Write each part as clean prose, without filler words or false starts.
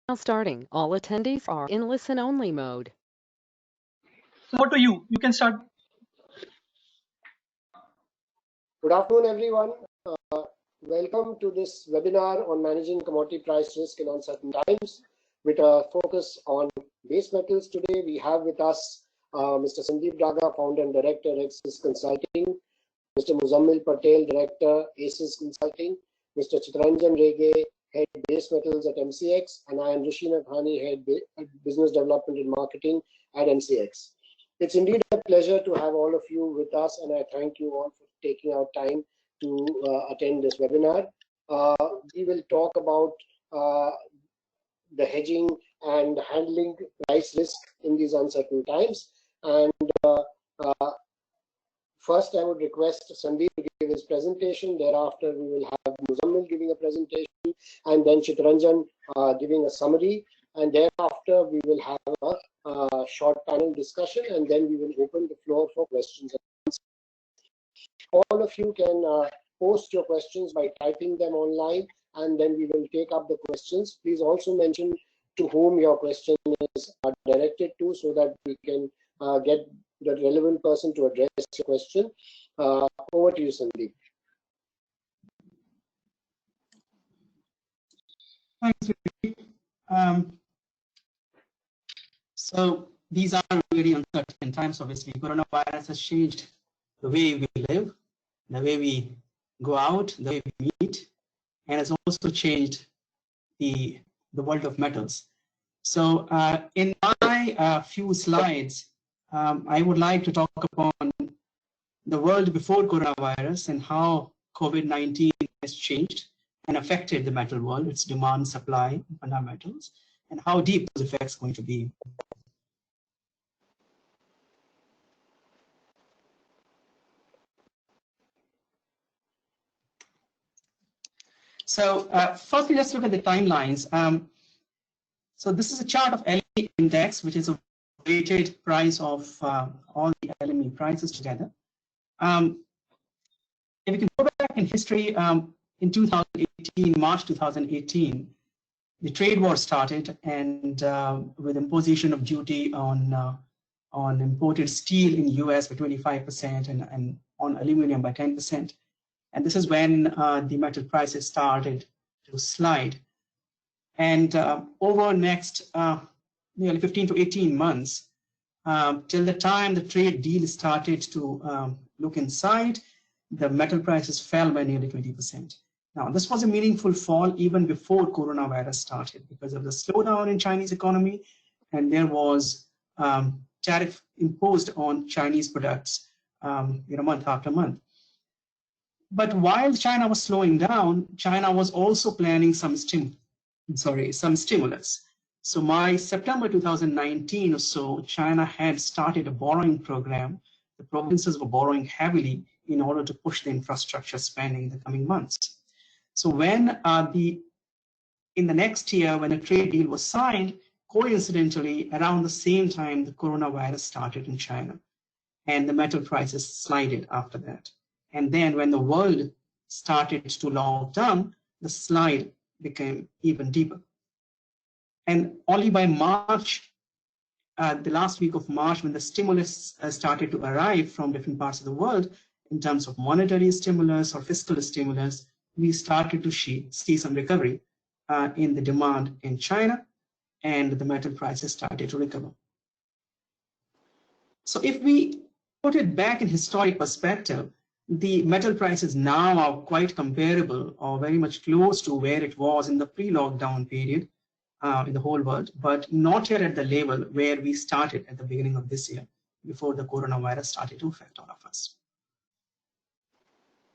Now starting, all attendees are in listen-only mode. Over to you. You can start. Good afternoon, everyone. Welcome to this webinar on managing commodity price risk in uncertain times with a focus on base metals. Today, we have with us Mr. Sandeep Daga, founder and director, Regsus Consulting, Mr. Muzammil Patel, director, Aices Consulting, Mr. Chittaranjan, Rege, head base metals at MCX, and I am Rishi Nathany, head business development and marketing at MCX. It's indeed a pleasure to have all of you with us, and I thank you all for taking out time to attend this webinar. We will talk about the hedging and handling price risk in these uncertain times. And first, I would request Sandeep to give his presentation. Thereafter, we will have Muzammil giving a presentation, and then Chittaranjan giving a summary. And thereafter, we will have a short panel discussion, and then we will open the floor for questions and answers. All of you can post your questions by typing them online, and then we will take up the questions. Please also mention to whom your question is directed to, so that we can get the relevant person to address your question. Over to you, Sandeep. Thanks. So these are really uncertain times. Obviously, coronavirus has changed the way we live, the way we go out, the way we meet, and has also changed the world of metals. So in my few slides, I would like to talk upon the world before coronavirus and how COVID-19 has changed and affected the metal world, its demand, supply, fundamentals, and how deep those effects are going to be. So firstly, let's look at the timelines. So this is a chart of LME index, which is a weighted price of all the LME prices together. If you can go back in history, in 2018, March 2018, the trade war started, and with imposition of duty on imported steel in US by 25% and on aluminum by 10%. And this is when the metal prices started to slide. And over next nearly 15 to 18 months, till the time the trade deal started to look inside, the metal prices fell by nearly 20%. Now, this was a meaningful fall even before coronavirus started because of the slowdown in Chinese economy, and there was tariff imposed on Chinese products month after month. But while China was slowing down, China was also planning some stimulus. So by September 2019 or so, China had started a borrowing program. The provinces were borrowing heavily in order to push the infrastructure spending in the coming months. So when in the next year, when a trade deal was signed, coincidentally, around the same time, the coronavirus started in China, and the metal prices slided after that. And then when the world started to lock down, the slide became even deeper. And only by March, the last week of March, when the stimulus started to arrive from different parts of the world, in terms of monetary stimulus or fiscal stimulus, we started to see some recovery in the demand in China, and the metal prices started to recover. So if we put it back in historic perspective, the metal prices now are quite comparable or very much close to where it was in the pre-lockdown period in the whole world, but not yet at the level where we started at the beginning of this year, before the coronavirus started to affect all of us.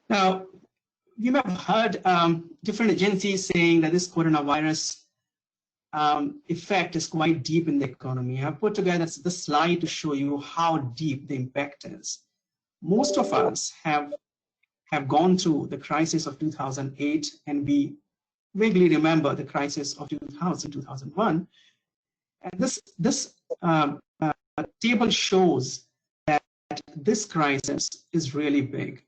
Now, you may have heard different agencies saying that this coronavirus effect is quite deep in the economy. I've put together this slide to show you how deep the impact is. Most of us have gone through the crisis of 2008, and we vaguely remember the crisis of 2000, 2001. And this table shows that this crisis is really big.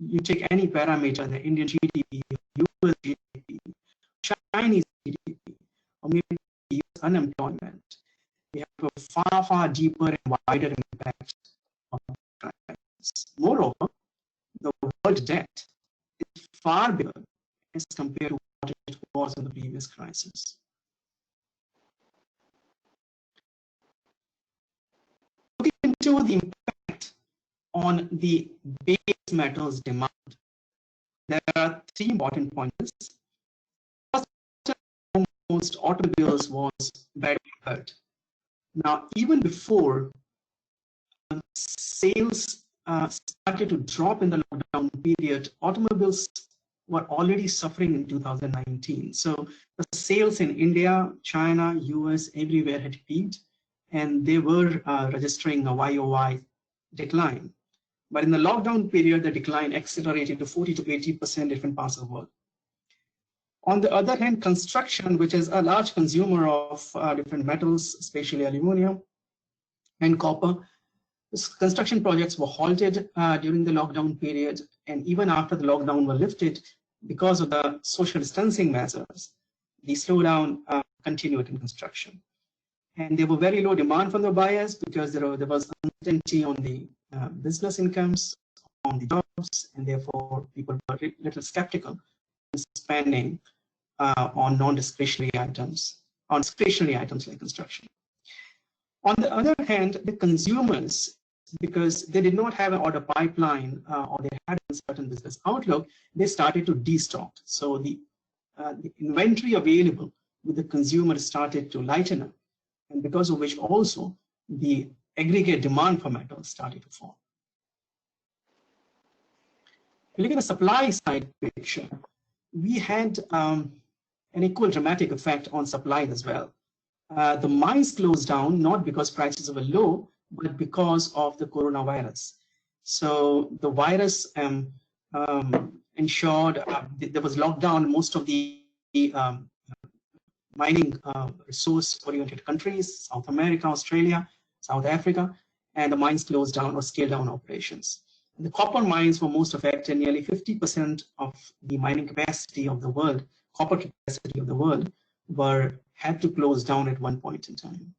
You take any parameter, the Indian GDP, US GDP, Chinese GDP, unemployment, we have a far, far deeper and wider impact on crisis. Moreover, the world debt is far bigger as compared to what it was in the previous crisis. Looking into the impact on the base metals demand, there are three important points. First and foremost, automobiles was very hurt. Now, even before sales started to drop in the lockdown period, automobiles were already suffering in 2019. So the sales in India, China, US, everywhere had peaked, and they were registering a YOY decline. But in the lockdown period, the decline accelerated to 40 to 80% in different parts of the world. On the other hand, construction, which is a large consumer of different metals, especially aluminum and copper, construction projects were halted during the lockdown period, and even after the lockdown were lifted, because of the social distancing measures, the slowdown continued in construction. And there were very low demand from the buyers because there was uncertainty on the business incomes, on the jobs, and therefore people were a little skeptical in spending on non-discretionary items, on discretionary items like construction. On the other hand, the consumers, because they did not have an order pipeline or they had a certain business outlook, they started to destock. So the inventory available with the consumer started to lighten up, and because of which also the aggregate demand for metals started to fall. If you look at the supply side picture, we had an equal dramatic effect on supply as well. The mines closed down, not because prices were low, but because of the coronavirus. So the virus ensured there was lockdown in most of the mining resource-oriented countries, South America, Australia, South Africa, and the mines closed down or scaled down operations. The copper mines were most affected. Nearly 50% of the mining capacity of the world, copper capacity of the world, had to close down at one point in time.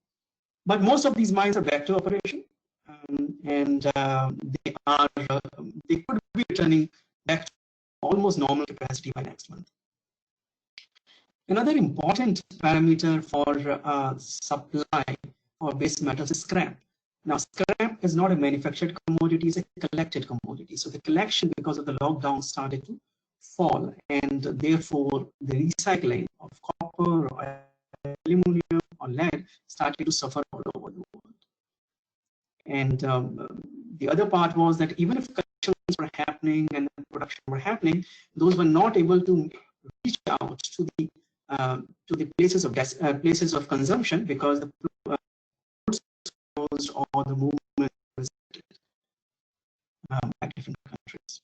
But most of these mines are back to operation, and they could be returning back to almost normal capacity by next month. Another important parameter for supply for base metals is scrap. Now, scrap is not a manufactured commodity, it's a collected commodity. So the collection, because of the lockdown, started to fall, and therefore the recycling of copper or aluminum or lead started to suffer all over the world. And the other part was that even if collections were happening and production were happening, those were not able to reach out to the places of consumption because the roads closed or the movement was by different countries.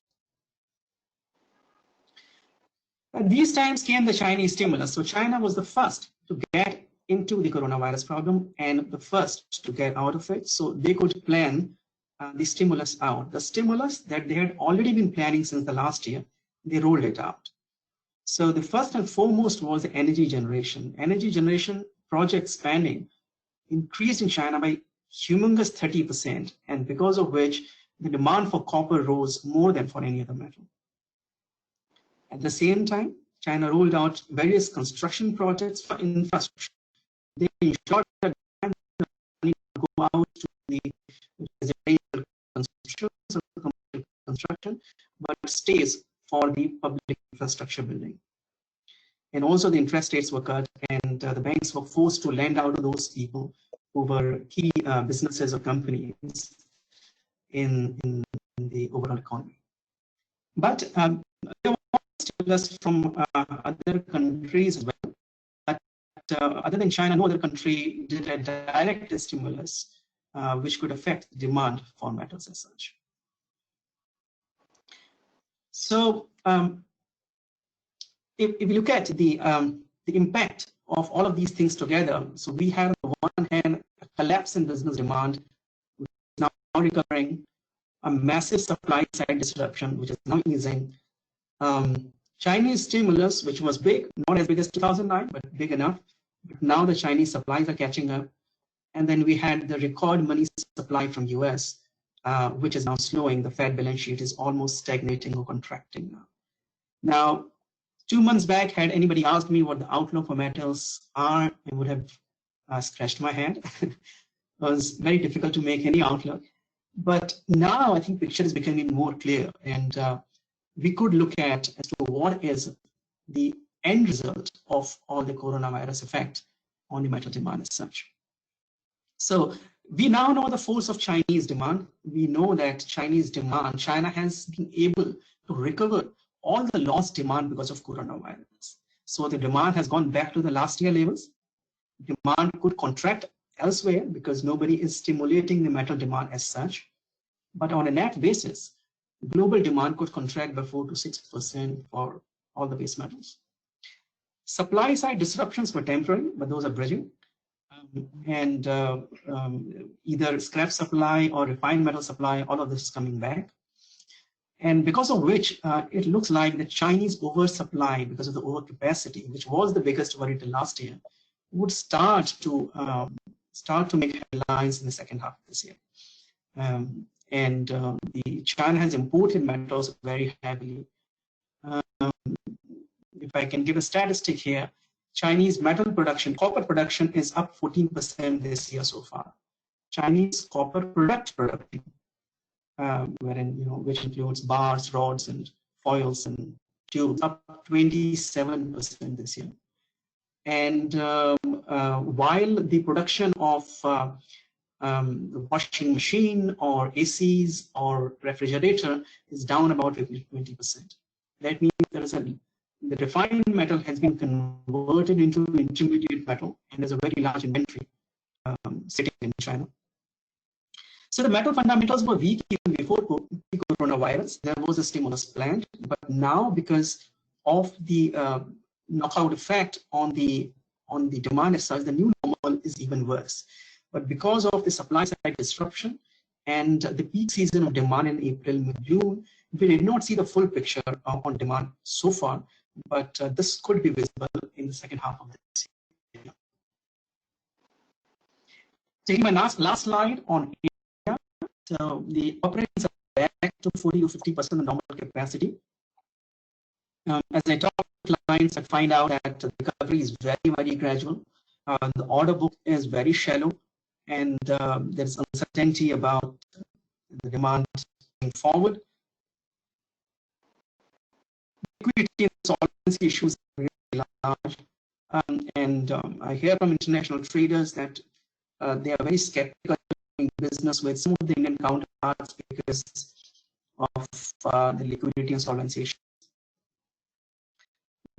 At these times came the Chinese stimulus. So China was the first to get into the coronavirus problem and the first to get out of it. So they could plan the stimulus out. The stimulus that they had already been planning since the last year, they rolled it out. So the first and foremost was the energy generation. Energy generation project spending increased in China by humongous 30%, and because of which the demand for copper rose more than for any other metal. At the same time, China rolled out various construction projects for infrastructure. They ensured that money would go out to the residential construction, but stays for the public infrastructure building. And also the interest rates were cut, and the banks were forced to lend out to those people who were key businesses or companies in the overall economy. But there was stimulus from other countries as well. But other than China, no other country did a direct stimulus which could affect demand for metals as such. So if you look at the impact of all of these things together, so we have on the one hand a collapse in business demand, which is now recovering, a massive supply side disruption, which is now easing. Chinese stimulus, which was big, not as big as 2009, but big enough, Now the Chinese supplies are catching up. And then we had the record money supply from US, which is now slowing. The Fed balance sheet is almost stagnating or contracting now. Now, 2 months back, had anybody asked me what the outlook for metals are, I would have scratched my head. It was very difficult to make any outlook. But now I think picture is becoming more clear, and we could look at as to what is the end result of all the coronavirus effect on the metal demand as such. So we now know the force of Chinese demand. We know that Chinese demand, China has been able to recover all the lost demand because of coronavirus. So the demand has gone back to the last year levels. Demand could contract elsewhere because nobody is stimulating the metal demand as such. But on a net basis, global demand could contract by 4 to 6% for all the base metals. Supply side disruptions were temporary, but those are bridging. Either scrap supply or refined metal supply, all of this is coming back. And because of which, it looks like the Chinese oversupply, because of the overcapacity, which was the biggest worry till last year, would start to make headlines in the second half of this year. China has imported metals very heavily. If I can give a statistic here, Chinese metal production, copper production is up 14% this year so far. Chinese copper production, which includes bars, rods, and foils and tubes, up 27% this year. And while the production of the washing machine or ACs or refrigerator is down about 20%. That means the refined metal has been converted into intermediate metal, and there's a very large inventory sitting in China. So the metal fundamentals were weak even before coronavirus. There was a stimulus planned, but now because of the knockout effect on the demand as such, the new normal is even worse. But because of the supply side disruption and the peak season of demand in April, June, we did not see the full picture on demand so far, but this could be visible in the second half of this year. Taking my last slide on India, so the operations are back to 40 to 50% of normal capacity. As I talk to clients, I find out that the recovery is very, very gradual. The order book is very shallow, and there's uncertainty about the demand going forward. Liquidity and solvency issues are really large, I hear from international traders that they are very skeptical doing business with some of the Indian counterparts because of the liquidity and solvency issues.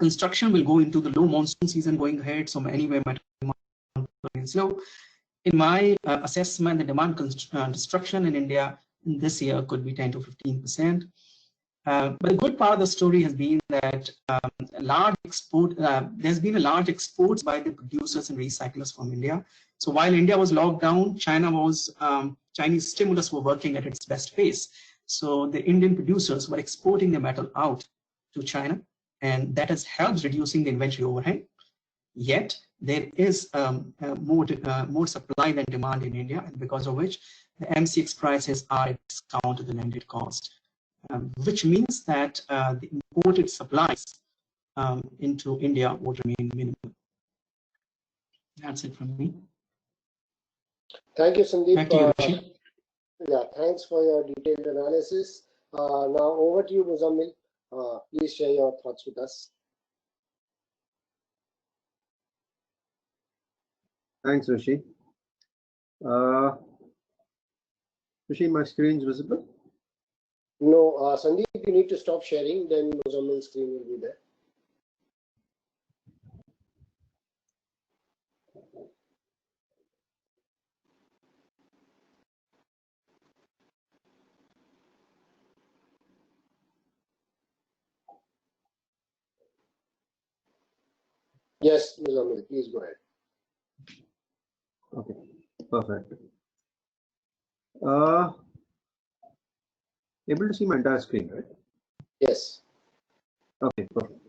Construction will go into the low monsoon season going ahead, so anyway, my demand is low. In my assessment, the demand destruction in India this year could be 10 to 15%. But the good part of the story has been that there's been a large exports by the producers and recyclers from India. So while India was locked down, Chinese stimulus were working at its best pace. So the Indian producers were exporting the metal out to China, and that has helped reducing the inventory overhang. Yet there is more supply than demand in India, and because of which the MCX prices are at discount to the landed cost, which means that the imported supplies into India would remain minimal. That's it from me. Thank you, Sandeep. Back to you, Rishi. Yeah, thanks for your detailed analysis. Now over to you, Muzammil. Please share your thoughts with us. Thanks, Rishi. Rishi, my screen is visible? No, Sandeep, you need to stop sharing, then Muzammil's screen will be there. Yes, Muzammil, please go ahead. Okay, perfect. Able to see my entire screen, right? Yes. Okay, perfect.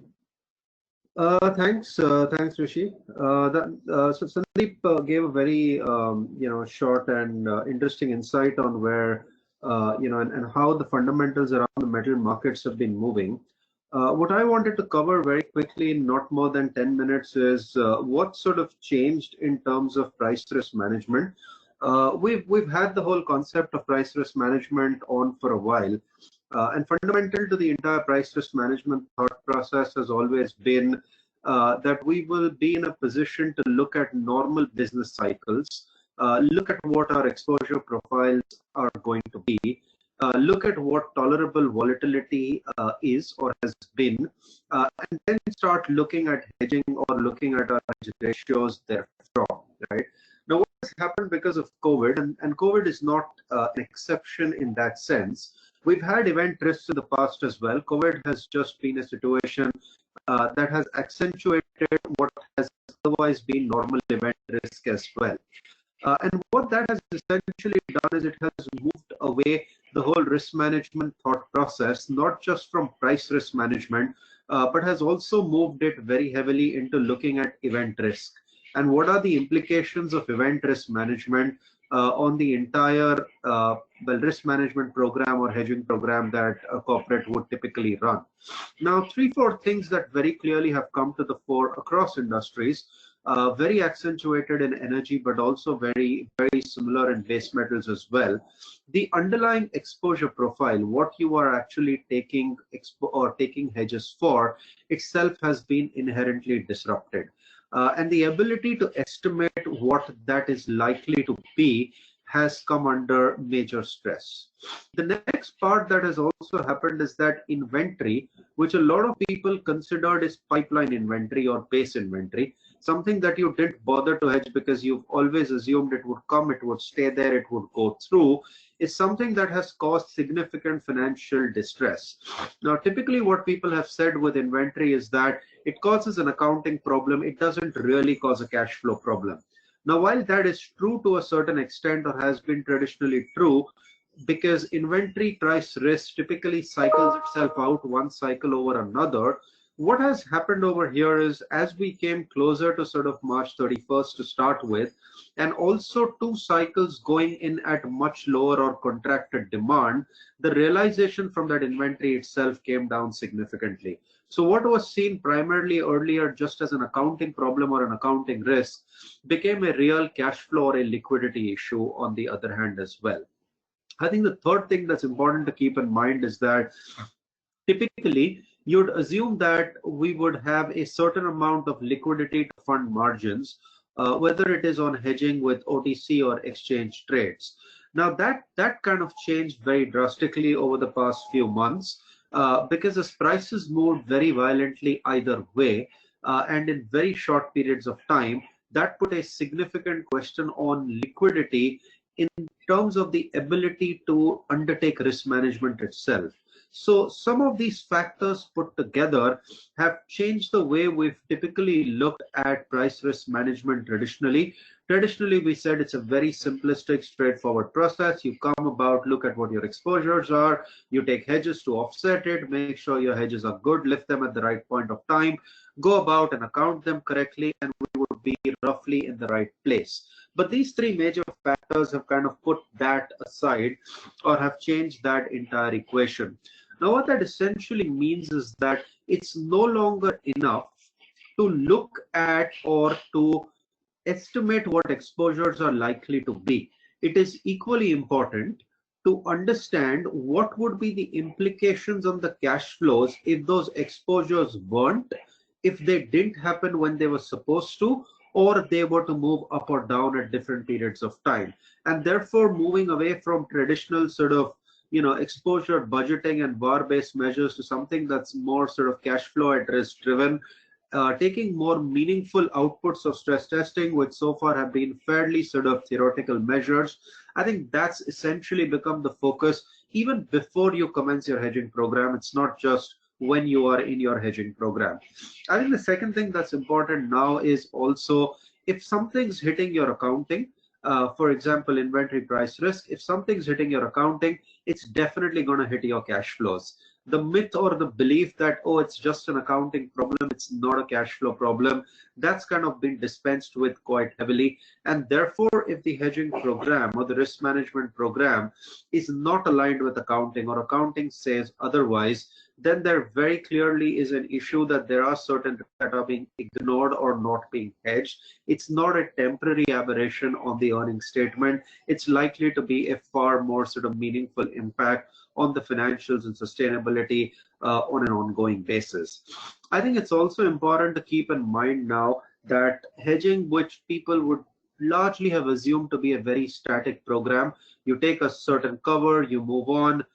Thanks, Rishi. So Sandeep gave a very short and interesting insight on where and how the fundamentals around the metal markets have been moving. What I wanted to cover very quickly in not more than 10 minutes is what sort of changed in terms of price risk management. We've had the whole concept of price risk management on for a while. And fundamental to the entire price risk management thought process has always been that we will be in a position to look at normal business cycles, look at what our exposure profiles are going to be, look at what tolerable volatility is or has been, and then start looking at hedging or looking at our hedge ratios therefrom, right? Now, what has happened because of COVID, and COVID is not an exception in that sense. We've had event risks in the past as well. COVID has just been a situation that has accentuated what has otherwise been normal event risk as well. And what that has essentially done is it has moved away the whole risk management thought process, not just from price risk management, but has also moved it very heavily into looking at event risk. And what are the implications of event risk management on the entire risk management program or hedging program that a corporate would typically run. Now, 3-4 things that very clearly have come to the fore across industries, very accentuated in energy, but also very similar in base metals as well. The underlying exposure profile, what you are actually taking hedges for, itself has been inherently disrupted. And the ability to estimate what that is likely to be has come under major stress. The next part that has also happened is that inventory, which a lot of people considered is pipeline inventory or base inventory, something that you didn't bother to hedge because you've always assumed it would come, it would stay there, it would go through, is something that has caused significant financial distress. Now, typically what people have said with inventory is that it causes an accounting problem. It doesn't really cause a cash flow problem. Now, while that is true to a certain extent or has been traditionally true, because inventory price risk typically cycles itself out one cycle over another, what has happened over here is as we came closer to sort of March 31st to start with, and also 2 cycles going in at much lower or contracted demand, the realization from that inventory itself came down significantly. So what was seen primarily earlier just as an accounting problem or an accounting risk became a real cash flow or a liquidity issue on the other hand as well. I think the third thing that's important to keep in mind is that typically you'd assume that we would have a certain amount of liquidity to fund margins, whether it is on hedging with OTC or exchange trades. Now that kind of changed very drastically over the past few months because as prices moved very violently either way and in very short periods of time, that put a significant question on liquidity in terms of the ability to undertake risk management itself. So some of these factors put together have changed the way we've typically looked at price risk management traditionally. Traditionally, we said it's a very simplistic, straightforward process. You come about, look at what your exposures are, you take hedges to offset it, make sure your hedges are good, lift them at the right point of time, go about and account them correctly, and we would be roughly in the right place. But these 3 major factors have kind of put that aside or have changed that entire equation. Now, what that essentially means is that it's no longer enough to look at or to estimate what exposures are likely to be. It is equally important to understand what would be the implications on the cash flows if those exposures weren't, if they didn't happen when they were supposed to, or they were to move up or down at different periods of time. And therefore, moving away from traditional sort of exposure budgeting and VaR-based measures to something that's more sort of cash flow at risk driven, taking more meaningful outputs of stress testing, which so far have been fairly sort of theoretical measures. I think that's essentially become the focus even before you commence your hedging program. It's not just when you are in your hedging program. I think the second thing that's important now is also if something's hitting your accounting, for example, inventory price risk, if something's hitting your accounting, it's definitely going to hit your cash flows. The myth or the belief that, oh, it's just an accounting problem, it's not a cash flow problem, that's kind of been dispensed with quite heavily. And therefore, if the hedging program or the risk management program is not aligned with accounting, or accounting says otherwise, then there very clearly is an issue that there are certain that are being ignored or not being hedged. It's not a temporary aberration on the earnings statement. It's likely to be a far more sort of meaningful impact on the financials and sustainability on an ongoing basis. I think it's also important to keep in mind now that hedging, which people would largely have assumed to be a very static program, you take a certain cover, you move on,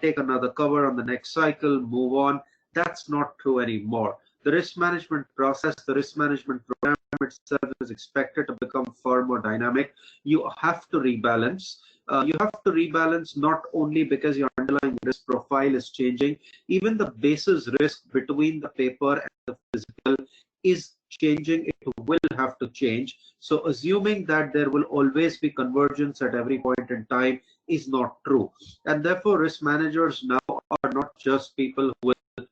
take another cover on the next cycle, move on. That's not true anymore. The risk management process, the risk management program itself is expected to become far more dynamic. You have to rebalance. You have to rebalance not only because your underlying risk profile is changing, even the basis risk between the paper and the physical is changing. It will have to change. So assuming that there will always be convergence at every point in time is not true. And therefore, risk managers now are not just people who will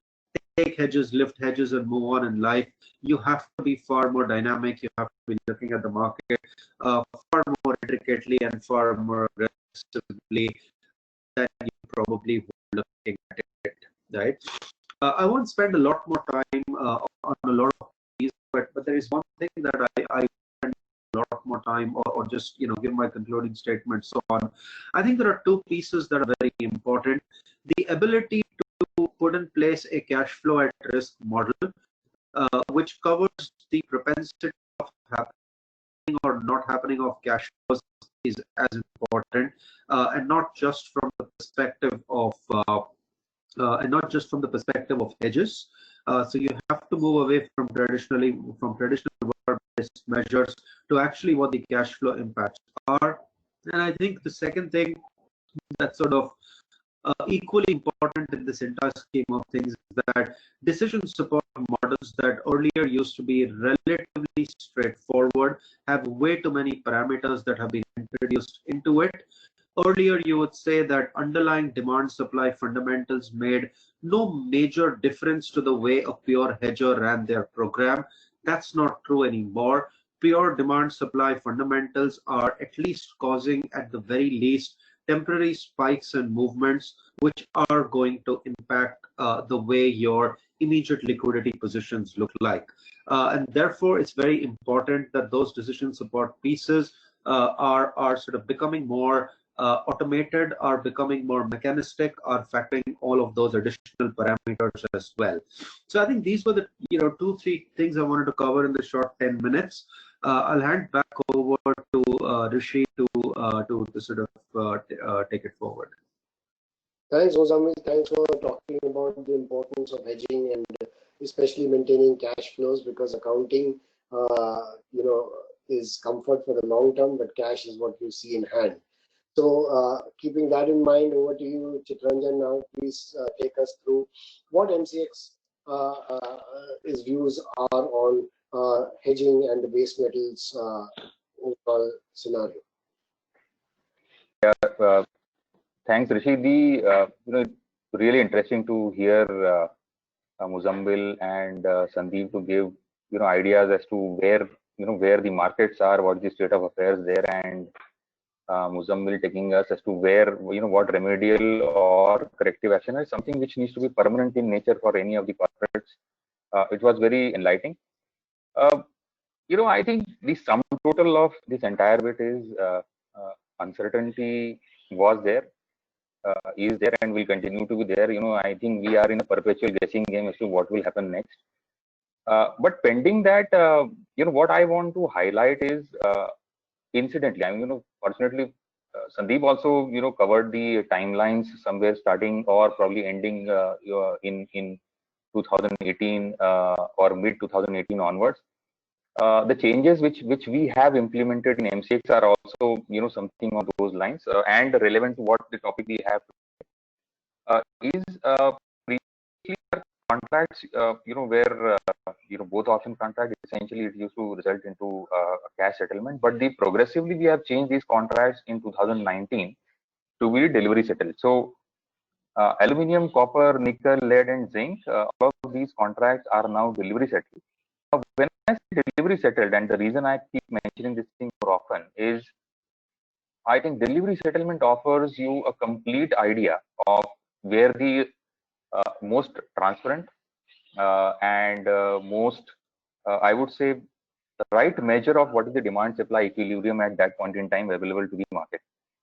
take hedges, lift hedges, and move on in life. You have to be far more dynamic. You have to be looking at the market far more intricately and far more aggressively than you probably were looking at it, right? I won't spend a lot more time on a lot of these, but there is one thing that I spend a lot more time, or just give my concluding statements on. I think there are two pieces that are very important: the ability to put in place a cash flow at risk model, which covers the propensity of happening or not happening of cash flows, is as important, and not just from the perspective of hedges. So you have to move away from traditional based measures to actually what the cash flow impacts are. And I think the second thing that's sort of equally important in this entire scheme of things is that decision support models that earlier used to be relatively straightforward have way too many parameters that have been introduced into it. Earlier, you would say that underlying demand supply fundamentals made no major difference to the way a pure hedger ran their program. That's not true anymore. Pure demand supply fundamentals are at least causing, at the very least, temporary spikes and movements which are going to impact the way your immediate liquidity positions look like. And therefore, it's very important that those decision support pieces are sort of becoming more automated, are becoming more mechanistic, are factoring all of those additional parameters as well. So I think these were the 2-3 things I wanted to cover in the short 10 minutes. I'll hand back over to Rishi to sort of take it forward. Thanks, Muzammil. Thanks for talking about the importance of hedging and especially maintaining cash flows, because accounting, is comfort for the long term, but cash is what you see in hand. So keeping that in mind, over to you, Chittaranjan. Now, please take us through what MCX his views are on hedging and the base metals overall scenario. Yeah, thanks, Rishi. Really interesting to hear Muzammil and Sandeep to give ideas as to where the markets are, what is the state of affairs there, and Muzammil taking us as to where what remedial or corrective action is something which needs to be permanent in nature for any of the corporates. It was very enlightening. I think the sum total of this entire bit is uncertainty was there, is there, and will continue to be there. I think we are in a perpetual guessing game as to what will happen next. But pending that, what I want to highlight is, incidentally, fortunately, Sandeep also, covered the timelines somewhere starting or probably ending in 2018 or mid 2018 onwards. The changes which we have implemented in MCX are also, something on those lines and relevant to what the topic we have is contracts, where both option contract essentially it used to result into a cash settlement, but progressively we have changed these contracts in 2019 to be delivery settled. So Aluminium, copper, nickel, lead, and zinc, all of these contracts are now delivery settled. When I say delivery settled, and the reason I keep mentioning this thing more often is I think delivery settlement offers you a complete idea of where the most transparent and most, I would say, the right measure of what is the demand supply equilibrium at that point in time available to the market.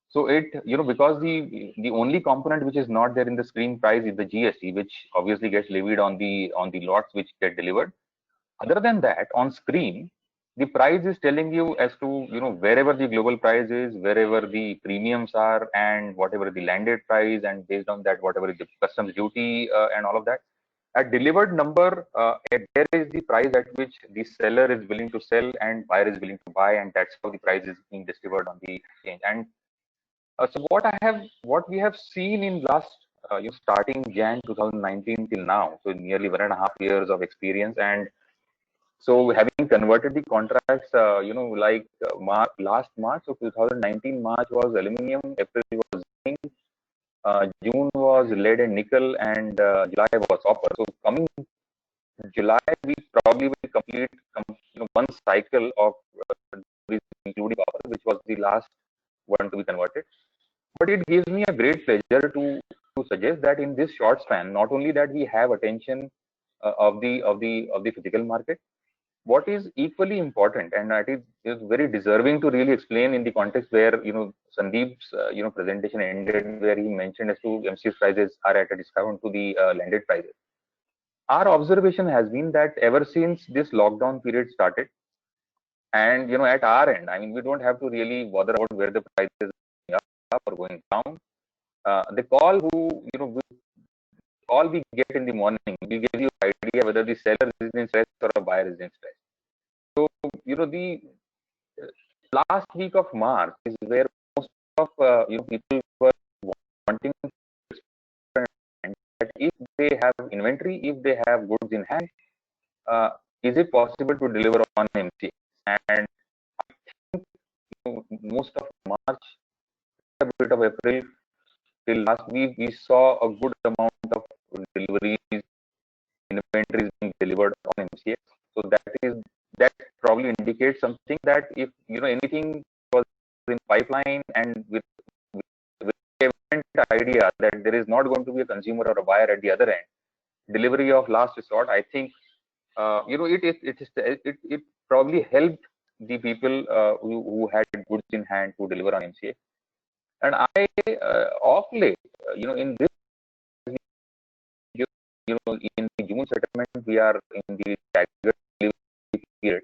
So it, because the only component which is not there in the screen price is the GST, which obviously gets levied on the lots which get delivered. Other than that, on screen, the price is telling you as to wherever the global price is, wherever the premiums are, and whatever the landed price, and based on that, whatever is the customs duty and all of that. At delivered number, there is the price at which the seller is willing to sell and buyer is willing to buy, and that's how the price is being delivered on the exchange. And so what we have seen in last starting Jan 2019 till now, so nearly 1.5 years of experience, and so having converted the contracts, last March, so 2019 March was aluminium, April was zinc, June was lead and nickel, and July was copper. So coming July, we probably will complete one cycle of including copper, which was the last one to be converted. But it gives me a great pleasure to suggest that in this short span, not only that we have attention of the physical market, what is equally important, and that is very deserving to really explain in the context where Sandeep's presentation ended, where he mentioned as to MCX prices are at a discount to the landed prices. Our observation has been that ever since this lockdown period started, and at our end, I mean, we don't have to really bother about where the prices are up or going down. The call call we get in the morning will give you an idea whether the seller is in stress or a buyer is in stress. So the last week of March is where most of people were wanting to experiment that if they have inventory, if they have goods in hand, is it possible to deliver on MCX? And I think most of March, a bit of April till last week, we saw a good amount of deliveries, inventories being delivered on MCX. So that probably indicates something, that if anything was in pipeline and with idea that there is not going to be a consumer or a buyer at the other end, delivery of last resort, I think it probably helped the people who had goods in hand to deliver on MCX. And I of late, in this, in the June settlement, we are in the delivery period.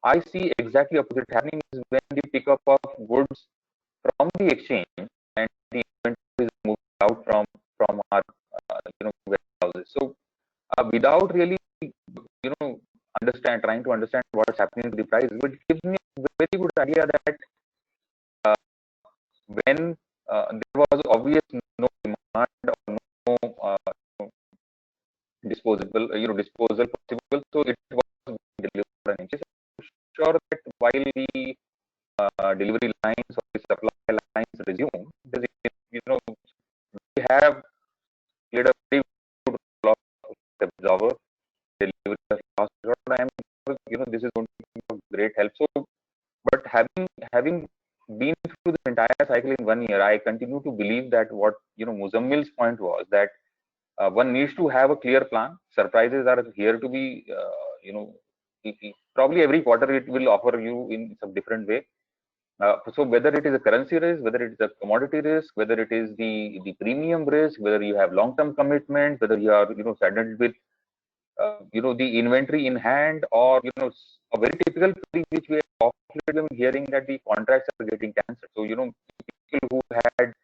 I see exactly opposite happening is when the pickup of goods from the exchange and the inventory is moved out from our warehouses. So without really trying to understand what's happening to the price, which gives me a very good idea that when there was obvious no demand or no disposal possible, so it was delivered. So sure that while the delivery lines or the supply lines resume, we have played a very good role of absorber delivery of last resort. I am this is going to be of great help. So, but having been through the entire cycle in 1 year, I continue to believe that what Muzammil's point was that one needs to have a clear plan. Surprises are here to be, probably every quarter it will offer you in some different way. So whether it is a currency risk, whether it is a commodity risk, whether it is the premium risk, whether you have long-term commitment, whether you are saddled with the inventory in hand, or a very typical thing which we have often hearing that the contracts are getting cancelled. So people who had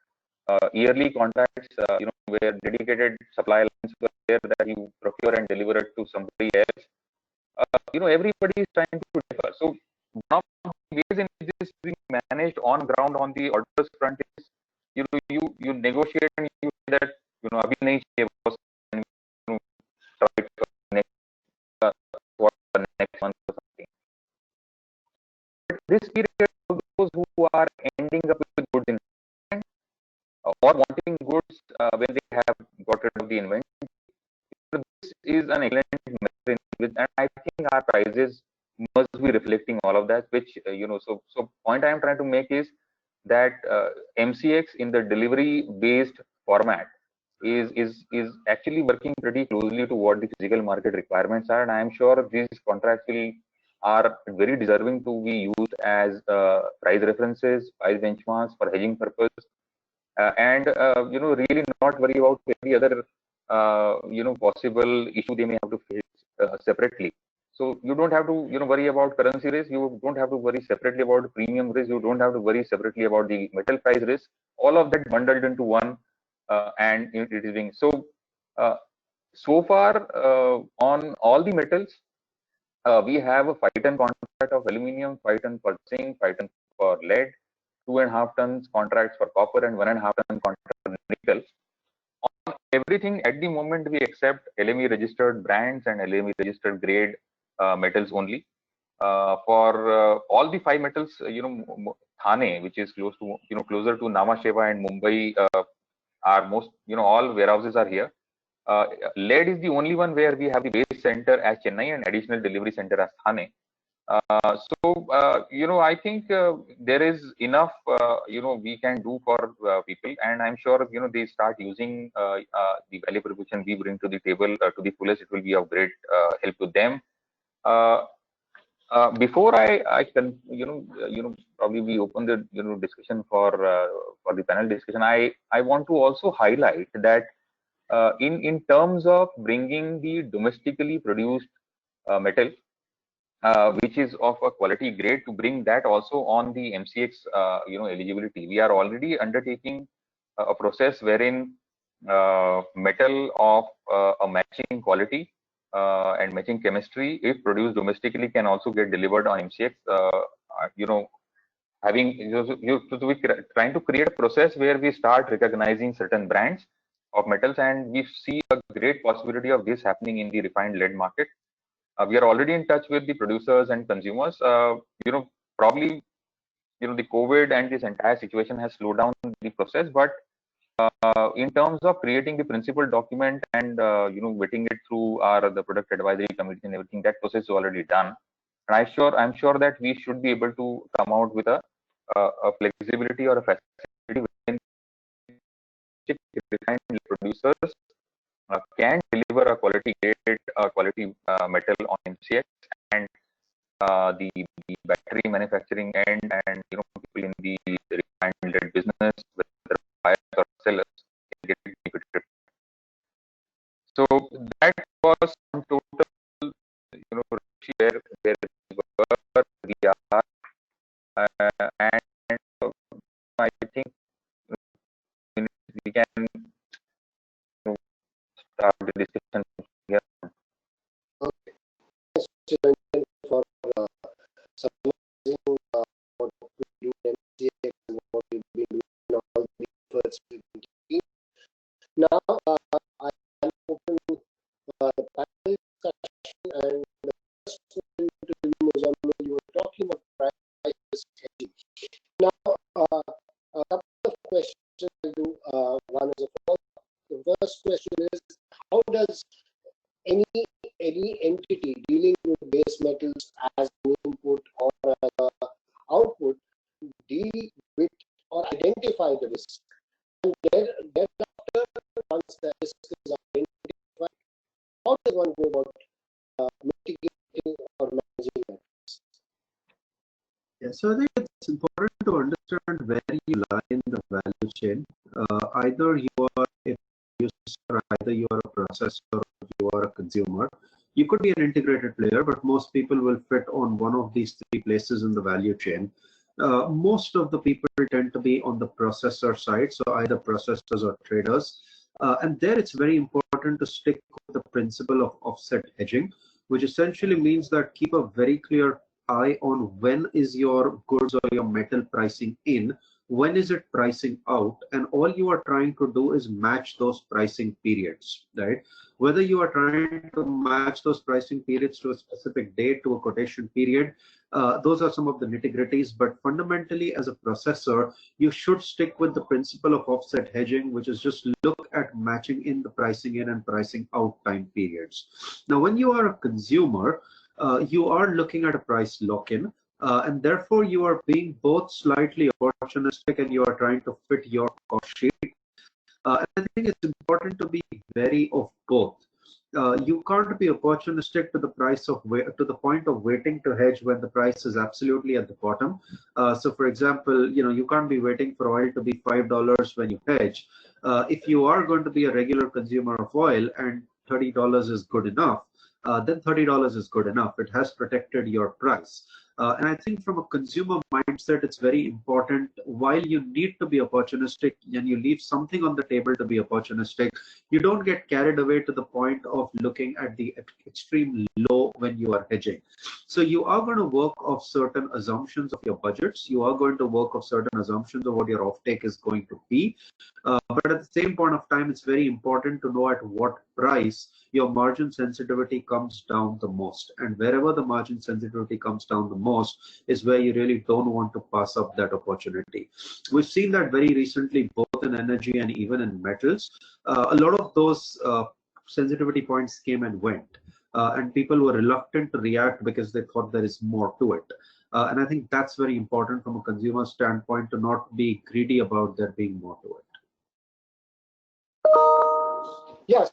yearly contracts, where dedicated supply lines were there that you procure and deliver it to somebody else. Everybody is trying to differ. So one of the ways in which this is being managed on ground on the orders front is you negotiate and you say that abhi nahi chahiye boss, and try to next for the next month or something. But this period, those who are ending up with goods in hand, or wanting goods when they have got rid of the inventory. So this is an excellent method, and I think our prices must be reflecting all of that. Which so point I am trying to make is that MCX in the delivery based format is actually working pretty closely to what the physical market requirements are, and I am sure these contracts are very deserving to be used as price references, price benchmarks for hedging purpose, and really not worry about any other possible issue they may have to face separately. So you don't have to worry about currency risk. You don't have to worry separately about premium risk. You don't have to worry separately about the metal price risk. All of that bundled into one, and it is being so. So far, on all the metals, we have a 5-ton contract of aluminium, 5-ton for zinc, 5-ton for lead, 2.5 tons contracts for copper, and 1.5 ton contract for nickel. On everything at the moment, we accept LME registered brands and LME registered grade metals only. For all the 5 metals, Thane, which is closer to Namasheva and Mumbai, are most, all warehouses are here. Lead is the only one where we have the base center as Chennai and additional delivery center as Thane. I think there is enough, we can do for people, and I'm sure, they start using the value proposition we bring to the table to the fullest. It will be of great help to them. Before I can, probably we open the, discussion for the panel discussion. I want to also highlight that in terms of bringing the domestically produced metal, which is of a quality grade, to bring that also on the MCX eligibility, we are already undertaking a process wherein metal of a matching quality and matching chemistry, if produced domestically, can also get delivered on MCX. We're trying to create a process where we start recognizing certain brands of metals, and we see a great possibility of this happening in the refined lead market. We are already in touch with the producers and consumers. Probably, the COVID and this entire situation has slowed down the process, but in terms of creating the principal document and vetting it through the product advisory committee and everything, that process is already done. And I'm sure that we should be able to come out with a flexibility or a facility within refined producers can deliver a quality grade, quality metal on MCX, and the battery manufacturing end, and people in the refined lead business, whether buyers or sellers, can get benefited. So that was some total, where we are, and I think we can start the discussion here. Okay. Thanks, Chittaranjan, for summarizing what we do in MCX and what we've been doing in all the efforts we've been taking. Now, I'll open the panel discussion, and the first question to you, Muzammil, you were talking about price hedging. Now, a couple of questions I'll do. One is a follow-up. The first question is, how does any entity dealing with base metals as an input or as an output deal with or identify the risk? And thereafter, once the risk is identified, how does one go about mitigating or managing that risk? Yeah, so I think it's important to understand where you lie in the value chain. Either you are a producer, either you are a processor, or you are a consumer. You could be an integrated player, but most people will fit on one of these 3 places in the value chain. Most of the people tend to be on the processor side, so either processors or traders. And there it's very important to stick with the principle of offset hedging, which essentially means that keep a very clear eye on when is your goods or your metal pricing in when is it pricing out, and all you are trying to do is match those pricing periods, right? Whether you are trying to match those pricing periods to a specific date, to a quotation period, those are some of the nitty-gritties, but fundamentally as a processor, you should stick with the principle of offset hedging, which is just look at matching in the pricing in and pricing out time periods. Now, when you are a consumer, you are looking at a price lock-in, and therefore you are being both slightly opportunistic and you are trying to fit your cost sheet. And I think it's important to be wary of both. You can't be opportunistic to the price of to the point of waiting to hedge when the price is absolutely at the bottom. So, for example, you can't be waiting for oil to be $5 when you hedge. If you are going to be a regular consumer of oil and $30 is good enough, then $30 is good enough. It has protected your price. And I think from a consumer mindset, it's very important, while you need to be opportunistic and you leave something on the table to be opportunistic, you don't get carried away to the point of looking at the extreme low when you are hedging. So you are going to work off certain assumptions of your budgets. You are going to work off certain assumptions of what your offtake is going to be. But at the same point of time, it's very important to know at what price your margin sensitivity comes down the most. And wherever the margin sensitivity comes down the most is where you really don't want to pass up that opportunity. We've seen that very recently, both in energy and even in metals. A lot of those sensitivity points came and went. And people were reluctant to react because they thought there is more to it. And I think that's very important from a consumer standpoint, to not be greedy about there being more to it. Yes,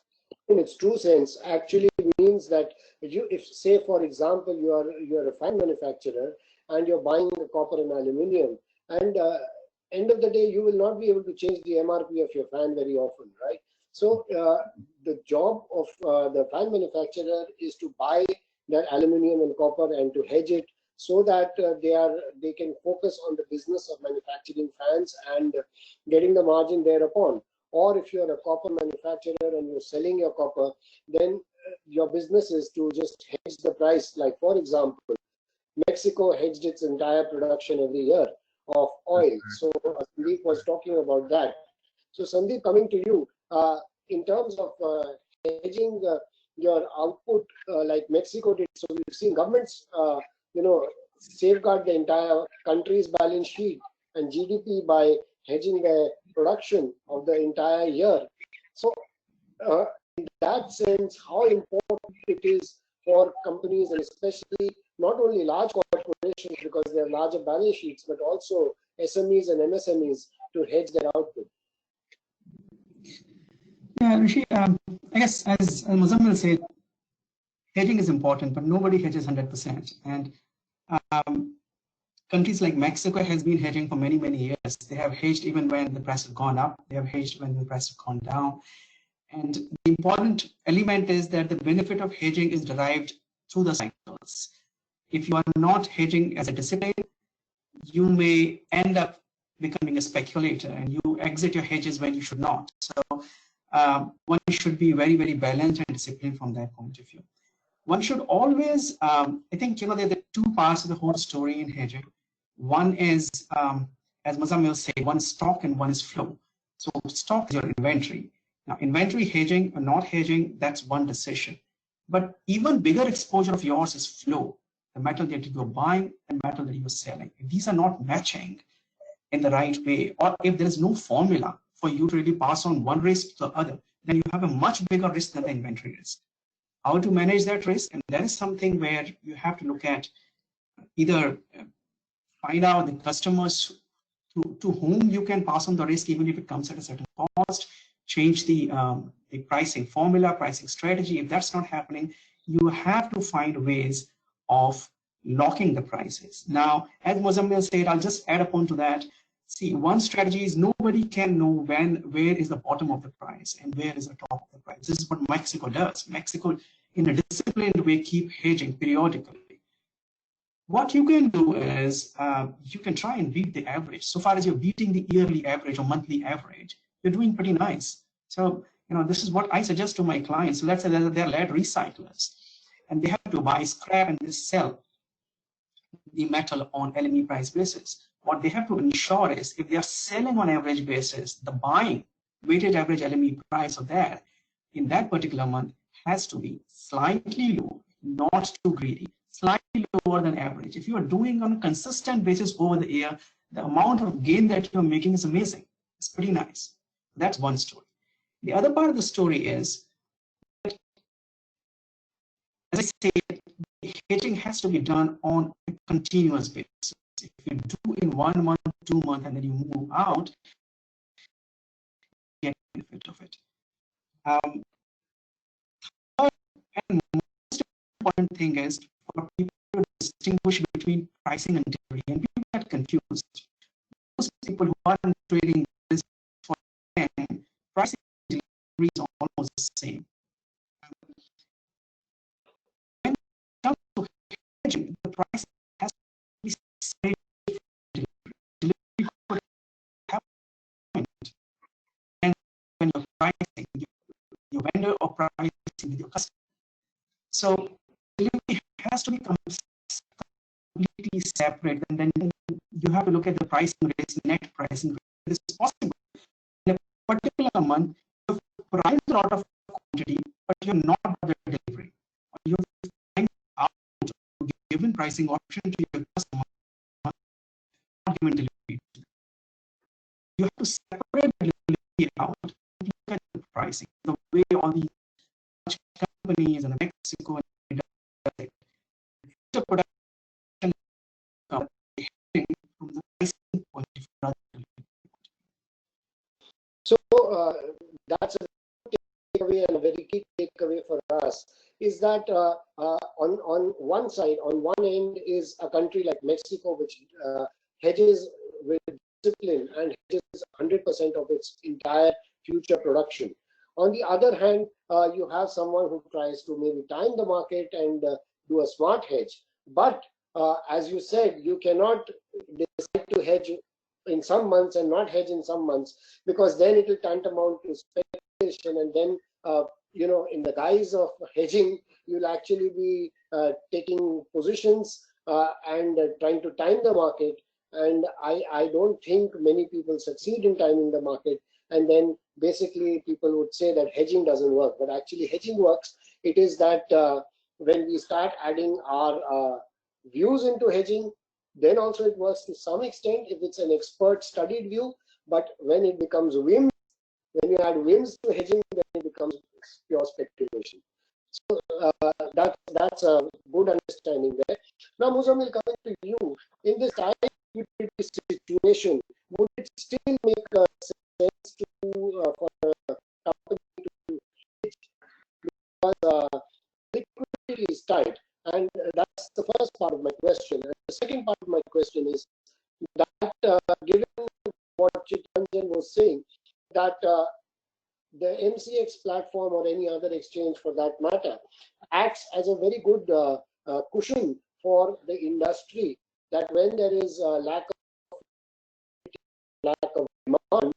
in its true sense, actually means that if say for example you are a fan manufacturer and you're buying the copper and aluminium, and end of the day you will not be able to change the MRP of your fan very often, right? So the job of the fan manufacturer is to buy that aluminium and copper and to hedge it, so that they can focus on the business of manufacturing fans and getting the margin thereupon. Or if you're a copper manufacturer and you're selling your copper, then your business is to just hedge the price. Like, for example, Mexico hedged its entire production every year of oil. So Sandeep was talking about that. So Sandeep, coming to you, in terms of hedging your output like Mexico did. So we've seen governments, safeguard the entire country's balance sheet and GDP by hedging their production of the entire year. So in that sense, how important it is for companies, and especially not only large corporations because they have larger balance sheets, but also SMEs and MSMEs to hedge their output. Yeah, Rishi, I guess as Muzammil said, hedging is important, but nobody hedges 100%. And countries like Mexico has been hedging for many, many years. They have hedged even when the price has gone up. They have hedged when the price has gone down. And the important element is that the benefit of hedging is derived through the cycles. If you are not hedging as a discipline, you may end up becoming a speculator and you exit your hedges when you should not. So one should be very, very balanced and disciplined from that point of view. One should always, I think, there are two parts of the whole story in hedging. One is, as Muzammil said, one is stock and one is flow. So stock is your inventory. Now, inventory hedging or not hedging, that's one decision. But even bigger exposure of yours is flow, the metal that you're buying and metal that you're selling. If these are not matching in the right way, or if there is no formula for you to really pass on one risk to the other, then you have a much bigger risk than the inventory risk. How to manage that risk? And that is something where you have to look at either find out the customers to whom you can pass on the risk, even if it comes at a certain cost, change the pricing formula, pricing strategy. If that's not happening, you have to find ways of locking the prices. Now, as Muzammil said, I'll just add upon to that. See, one strategy is nobody can know where is the bottom of the price and where is the top of the price. This is what Mexico does. Mexico, in a disciplined way, keep hedging periodically. What you can do is you can try and beat the average. So far as you're beating the yearly average or monthly average, you're doing pretty nice. So, this is what I suggest to my clients. Let's say that they're lead recyclers and they have to buy scrap and they sell the metal on LME price basis. what they have to ensure is if they are selling on average basis, the buying weighted average LME price of that in that particular month has to be slightly low, not too greedy, slightly lower than average. If you are doing on a consistent basis over the year, the amount of gain that you're making is amazing. It's pretty nice. That's one story. The other part of the story is, as I said, hedging has to be done on a continuous basis. If you do in 1 month, 2 months, and then you move out, you get the benefit of it. And most important thing is for people to distinguish between pricing and delivery. And people get confused. Most people who are trading this for them, pricing and delivery is almost the same. When it comes to hedging, the price has to be separated from delivery. Could have a point. And when you're pricing, your vendor or pricing with your customer. So delivery has to be completely separate, and then you have to look at the pricing rates, net pricing rate. This is possible. In a particular month, you've priced a lot of quantity, but you're not delivering. You've out given pricing option to your customer, not given delivery. You have to separate delivery out and look at the pricing. The way all these companies in Mexico and the production from the pricing point of view. So that's a takeaway, and a very key takeaway for us is that on one side, on one end is a country like Mexico, which hedges with discipline and hedges 100% of its entire future production. On the other hand, you have someone who tries to maybe time the market and do a smart hedge. But as you said, you cannot decide to hedge in some months and not hedge in some months, because then it will tantamount to speculation, and then you know, in the guise of hedging, you'll actually be taking positions and trying to time the market. And I don't think many people succeed in timing the market. And then basically people would say that hedging doesn't work, but actually hedging works. It is that when we start adding our views into hedging, then also it works to some extent if it's an expert studied view. But when it becomes whims, when you add whims to hedging, then it becomes pure speculation. So that's a good understanding there. Now, Muzammil, coming to you, in this tight liquidity situation, would it still make sense to for a company to hedge, because liquidity is tight? And that's the first part of my question. And the second part of my question is that given what Chittaranjan was saying, that the MCX platform or any other exchange for that matter acts as a very good cushion for the industry, that when there is a lack of demand,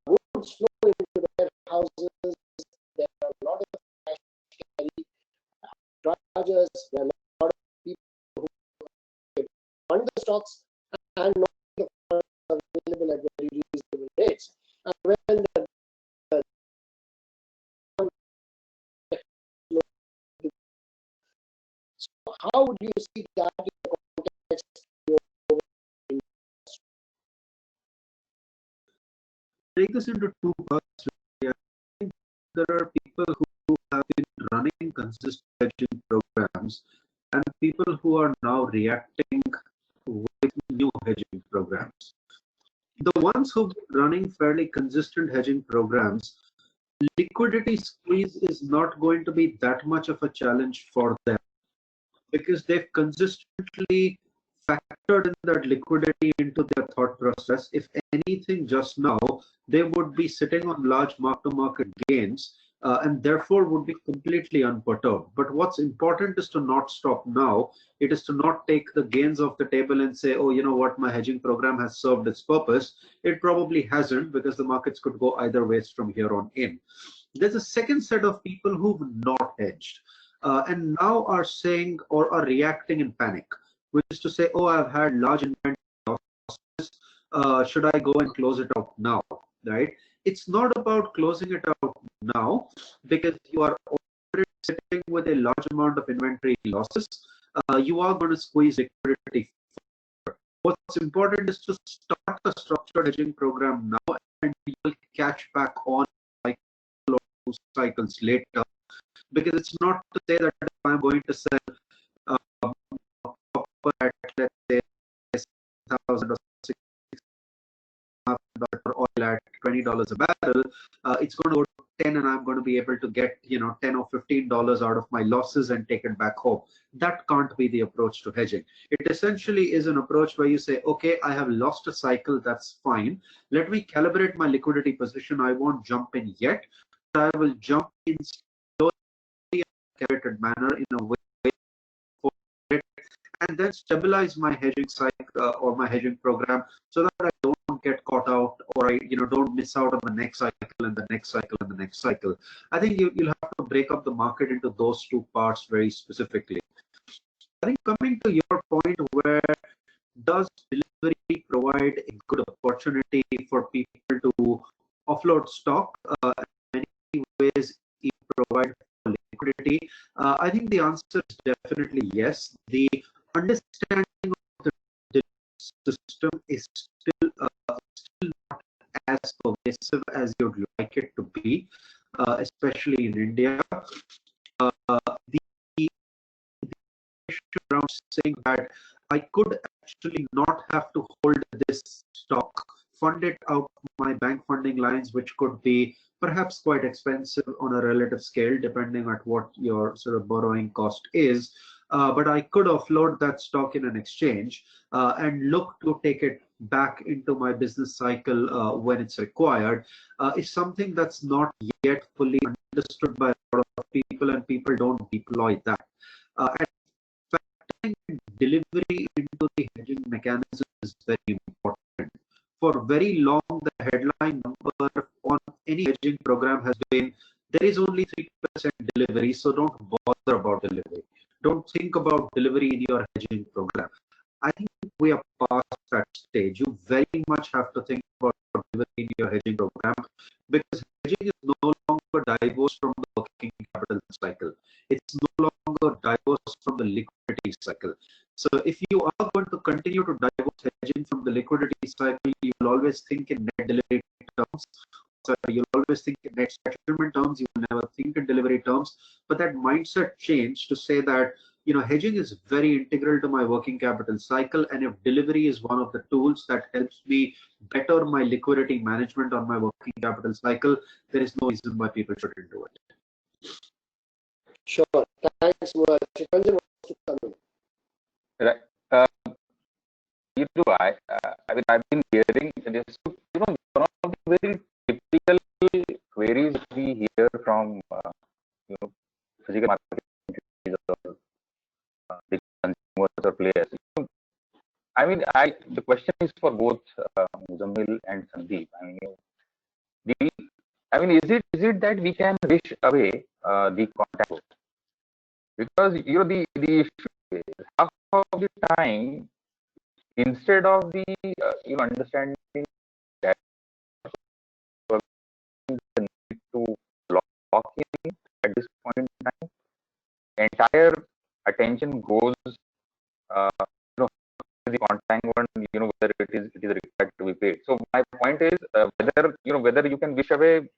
goods flow into the warehouses, there are a lot of cash carry charges, there are a lot of people who fund the stocks and not the funds available at very reasonable rates. And when the so how do you see that in the context of your industry? Take this into two parts. I think there are people who have been running consistent hedging programs and people who are now reacting with new hedging programs. The ones who've been running fairly consistent hedging programs, liquidity squeeze is not going to be that much of a challenge for them, because they've consistently factored in that liquidity into their thought process. If anything, just now, they would be sitting on large mark-to-market gains and therefore would be completely unperturbed. But what's important is to not stop now. It is to not take the gains off the table and say, oh, you know what, my hedging program has served its purpose. It probably hasn't, because the markets could go either ways from here on in. There's a second set of people who've not hedged and now are saying or are reacting in panic, which is to say, oh, I've had large inventory loss should I go and close it out now, right? It's not about closing it out now because you are already sitting with a large amount of inventory losses. You are going to squeeze liquidity. What's important is to start a structured hedging program now, and you will catch back on cycle or 2 cycles later. Because it's not to say that if I'm going to sell copper at, let's say, 6,000 or $6,500 oil at $20 a barrel, it's going to go to 10, and I'm going to be able to get, you know, $10 or $15 out of my losses and take it back home. That can't be the approach to hedging. It essentially is an approach where you say, okay, I have lost a cycle, that's fine. Let me calibrate my liquidity position. I won't jump in yet, but I will jump in slowly in a calibrated manner in a way for it, and then stabilize my hedging cycle or my hedging program so that I don't get caught out, or I don't miss out on the next cycle and the next cycle and the next cycle. I think you'll have to break up the market into those 2 parts very specifically. I think coming to your point, where does delivery provide a good opportunity for people to offload stock? In many ways, it provides liquidity. I think the answer is definitely yes. The understanding of the delivery system is still not as pervasive as you'd like it to be, especially in India. The issue around saying that I could actually not have to hold this stock, fund it out my bank funding lines, which could be perhaps quite expensive on a relative scale, depending on what your sort of borrowing cost is. But I could offload that stock in an exchange and look to take it back into my business cycle when it's required. Is something that's not yet fully understood by a lot of people, and people don't deploy that. And factoring delivery into the hedging mechanism is very important. For very long, the headline number on any hedging program has been, there is only 3% delivery, so don't bother about delivery. Don't think about delivery in your hedging program. I think we are past that stage. You very much have to think about delivery in your hedging program, because hedging is no longer divorced from the working capital cycle. It's no longer divorced from the liquidity cycle. So if you are going to continue to divorce hedging from the liquidity cycle, you will always think in net delivery terms. So you'll always think in net settlement terms. You will never think in delivery terms. But that mindset change to say that, hedging is very integral to my working capital cycle, and if delivery is one of the tools that helps me better my liquidity management on my working capital cycle, there is no reason why people shouldn't do it. Sure. Thanks, Chittaranjan. Right. I've been hearing this. One of the very typical queries we hear from physical market or big consumers or players. The question is for both Muzammil and Sandeep. Is it that we can wish away the contango? Because the issue is half of the time, instead of the understanding that the need to lock in at this point in time, entire attention goes the contango, and whether it is required to be paid. So my point is whether you can wish away,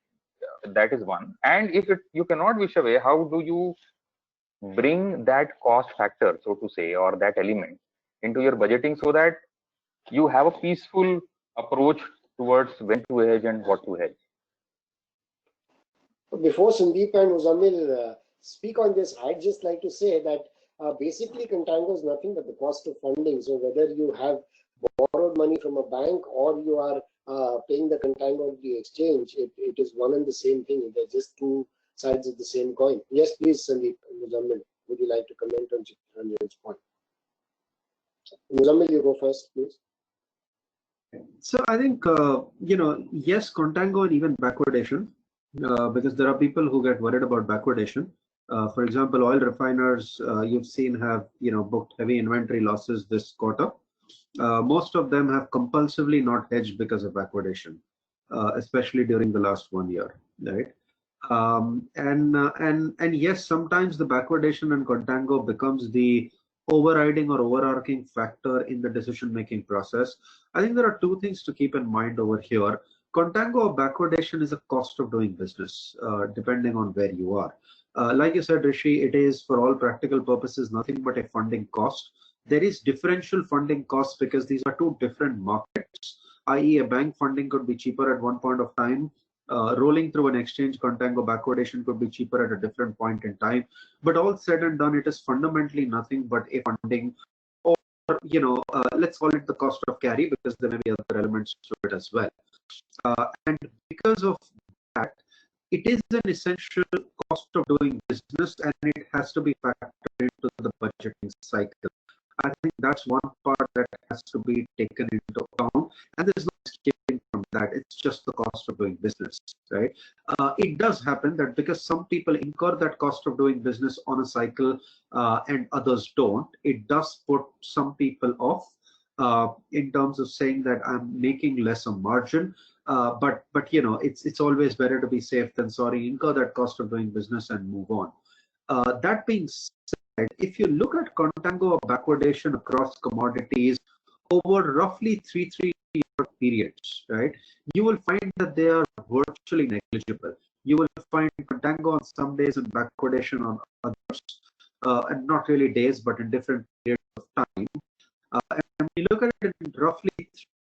that is one, and if you cannot wish away, how do you bring that cost factor, so to say, or that element into your budgeting so that you have a peaceful approach towards when to hedge and what to hedge? Before Sandeep and Muzammil speak on this, I'd just like to say that basically contango is nothing but the cost of funding. So whether you have borrowed money from a bank or you are paying the contango at the exchange, it is one and the same thing. They're just 2 sides of the same coin. Yes, please, Sandeep and Muzammil, would you like to comment on Chittaranjan's point? Muzammil, you go first, please. So I think, yes, contango and even backwardation, because there are people who get worried about backwardation. For example, oil refiners, you've seen have, booked heavy inventory losses this quarter. most of them have compulsively not hedged because of backwardation, especially during the last 1 year, right? And yes, sometimes the backwardation and contango becomes the overriding or overarching factor in the decision-making process. I think there are two things to keep in mind over here. Contango or backwardation is a cost of doing business, depending on where you are. Like you said, Rishi, it is for all practical purposes nothing but a funding cost. There is differential funding costs because these are two different markets, i.e. a bank funding could be cheaper at one point of time. Rolling through an exchange, contango backwardation could be cheaper at a different point in time. But all said and done, it is fundamentally nothing but a funding, or let's call it the cost of carry, because there may be other elements to it as well. And because of that, it is an essential cost of doing business, and it has to be factored into the budgeting cycle. I think that's one part that has to be taken into account, and there's no escaping from that. It's just the cost of doing business, right? It does happen that because some people incur that cost of doing business on a cycle and others don't, it does put some people off in terms of saying that I'm making less a margin. But it's always better to be safe than sorry. Incur that cost of doing business and move on. That being said, if you look at contango or backwardation across commodities over roughly three-year periods, right, you will find that they are virtually negligible. You will find contango on some days and backwardation on others, and not really days, but in different periods of time. And when you look at it in roughly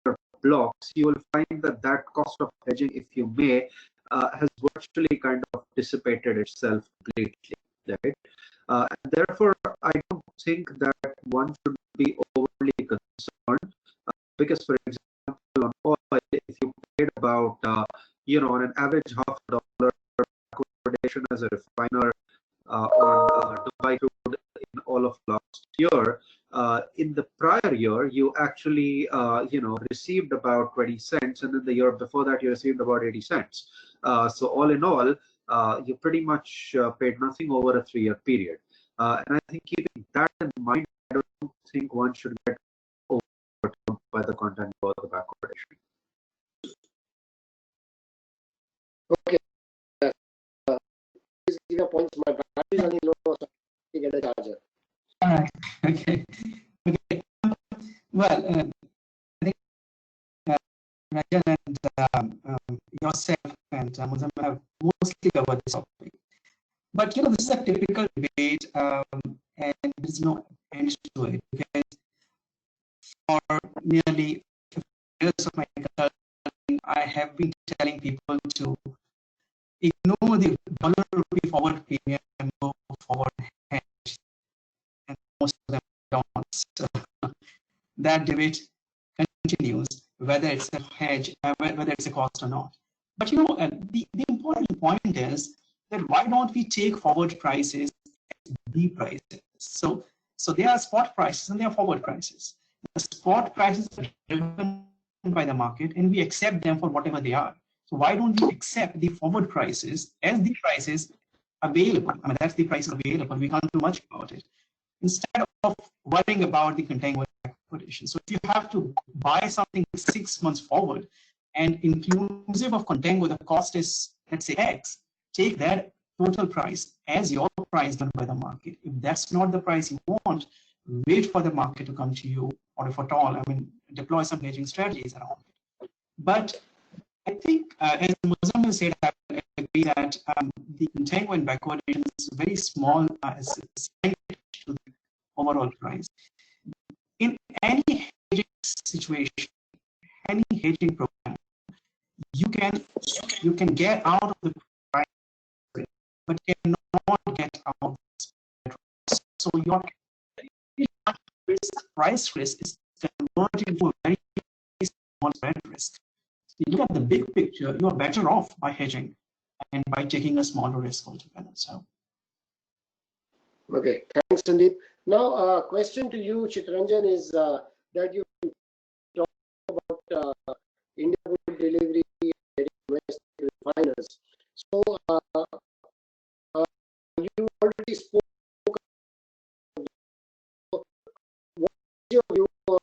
3 blocks, you will find that that cost of hedging, if you may, has virtually kind of dissipated itself completely, right? And therefore, I don't think that one should be overly concerned, because, for example, on oil, if you paid about, on an average $0.50 backwardation as a refiner on Dubai crude in all of last year, in the prior year, you actually, received about 20 cents, and then the year before that, you received about 80 cents. So all in all, you pretty much paid nothing over a 3-year period. And I think keeping that in mind, I don't think one should get overwhelmed by the content or the backwardation. Okay. Please give your points. My battery is running low, so I get a charger. All right. Okay. Okay. Well, I think Rajan and yourself and Muzammil have mostly covered this topic. But this is a typical debate, and there's no end to it, because for nearly 50 years of my consulting, I have been telling people to ignore the dollar-rupee forward premium and go forward hedge, and most of them don't. So that debate continues, whether it's a hedge, whether it's a cost or not. But the important point is that why don't we take forward prices as the prices? So there are spot prices and there are forward prices. The spot prices are driven by the market, and we accept them for whatever they are. So why don't we accept the forward prices as the prices available? I mean, that's the price available. We can't do much about it, instead of worrying about the contango backwardation. So if you have to buy something 6 months forward, and inclusive of contango, the cost is, let's say, X, take that total price as your price done by the market. If that's not the price you want, wait for the market to come to you, or if at all, deploy some hedging strategies around it. But I think, as Muzammil said, I agree that the contango and backwardation is very small as to the overall price. In any hedging situation, any hedging program, you can get out of the price, but cannot get out of the spread risk. So your price risk is converting to a very small spread risk. You look at the big picture, you are better off by hedging and by taking a smaller risk altogether. So, okay, thanks, Sandeep. Now, question to you, Chittaranjan, is that you talk about India food delivery and West refiners. So, you already spoke. What's your view on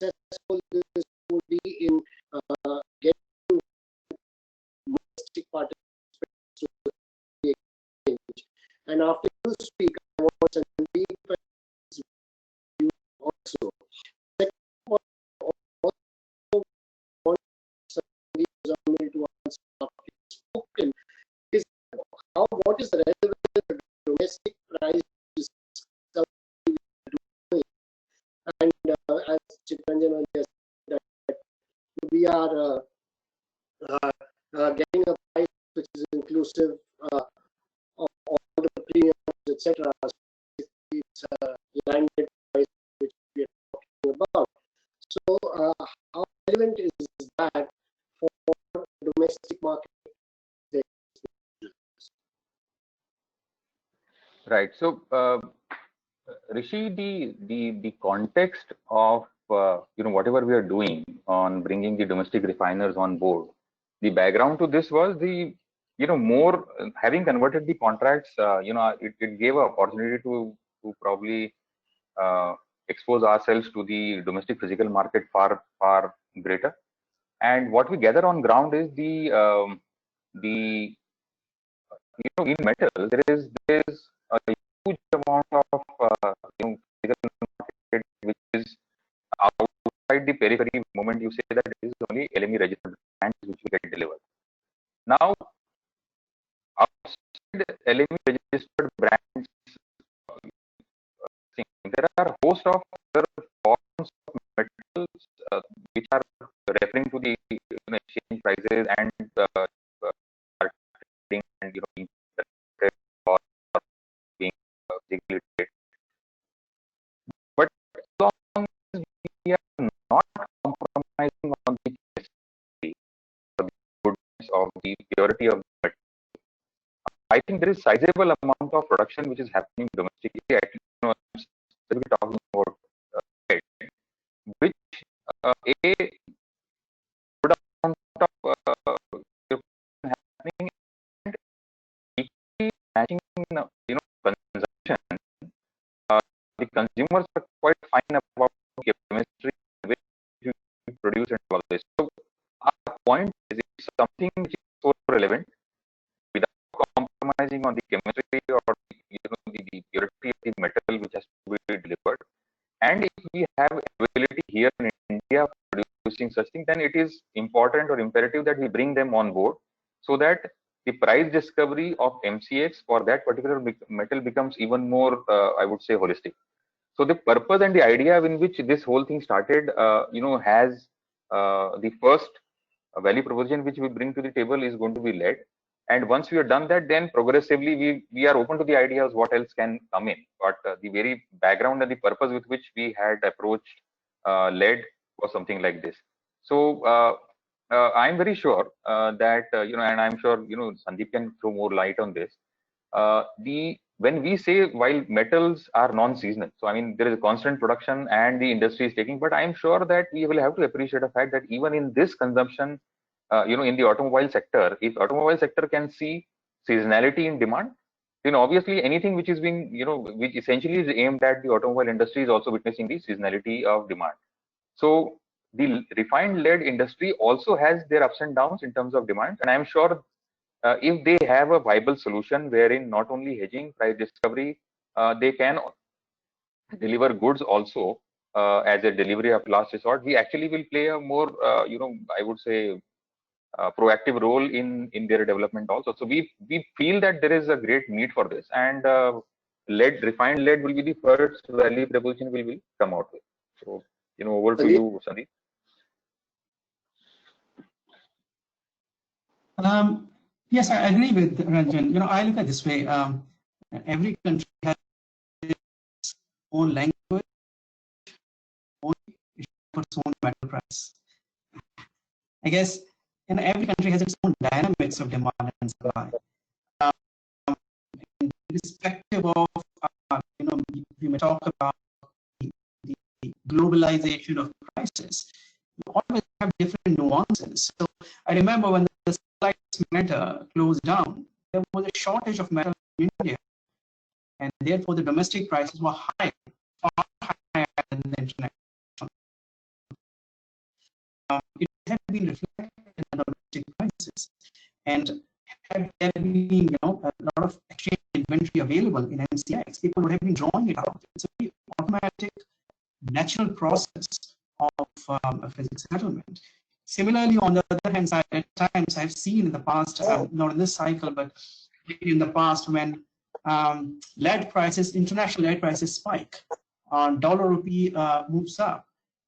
successful this would be in getting domestic participants to the exchange. And after you speak, I want Sandeep also. Second, I also want Sandeep Muzammil to answer after spoken is what is the relevance of domestic price discovery doing? And as Chittaranjan said, that we are getting a price which is inclusive of all the premiums, etc. It's a landed price which we are talking about. So, how relevant is that for domestic market? Right. So, Rishi, the context of whatever we are doing on bringing the domestic refiners on board, the background to this was the more having converted the contracts, it gave an opportunity to probably expose ourselves to the domestic physical market far greater. And what we gather on ground is in metal there is a huge amount of physical market which is outside the periphery. Moment you say that it is only LME registered brands which will get delivered. Now, outside LME registered brands, there are a host of other forms of metals which are referring to the exchange prices and trading and being or being regulated. But as long as we are not compromising on the chemistry or the goodness of the purity of the metal, I think there is sizable amount of production which is happening domestically. I'm specifically talking about lead, which a good amount of happening and equally matching consumption. The consumers are quite fine about chemistry which you produce and all this. So our point is it's something which is so relevant without compromising on the chemistry or the purity of the metal which has to be delivered. And if we have ability here in India for producing such things, then it is important or imperative that we bring them on board so that the price discovery of MCX for that particular metal becomes even more, I would say, holistic. So the purpose and the idea in which this whole thing started, has the first value proposition which we bring to the table is going to be lead. And once we have done that, then progressively we are open to the ideas what else can come in. But the very background and the purpose with which we had approached lead was something like this. So I'm very sure that and I'm sure Sandeep can throw more light on this. When we say while metals are non-seasonal, so I mean there is a constant production and the industry is taking, but I'm sure that we will have to appreciate the fact that even in this consumption, in the automobile sector, if automobile sector can see seasonality in demand, then obviously anything which is being, which essentially is aimed at the automobile industry is also witnessing the seasonality of demand. So the refined lead industry also has their ups and downs in terms of demand, and I'm sure if they have a viable solution wherein not only hedging, price discovery, they can deliver goods also as a delivery of last resort, we actually will play a more, I would say, proactive role in their development also. So we feel that there is a great need for this, and refined lead will be the first value proposition we will come out with. So over to you, Sandeep. Yes, I agree with Ranjan. I look at this way. Every country has its own language, its own metal price. I guess every country has its own dynamics of demand and supply. Irrespective of, we may talk about the globalization of prices, you always have different nuances. So I remember when the metal closed down, there was a shortage of metal in India, and therefore the domestic prices were high, far higher than the international been reflected in the domestic prices. And had there been, a lot of exchange inventory available in MCX, people would have been drawing it out. It's a very automatic, natural process of physics settlement. Similarly, on the other hand side, at times I've seen in the past, not in this cycle, but in the past, when lead prices, international lead prices spike, dollar rupee moves up,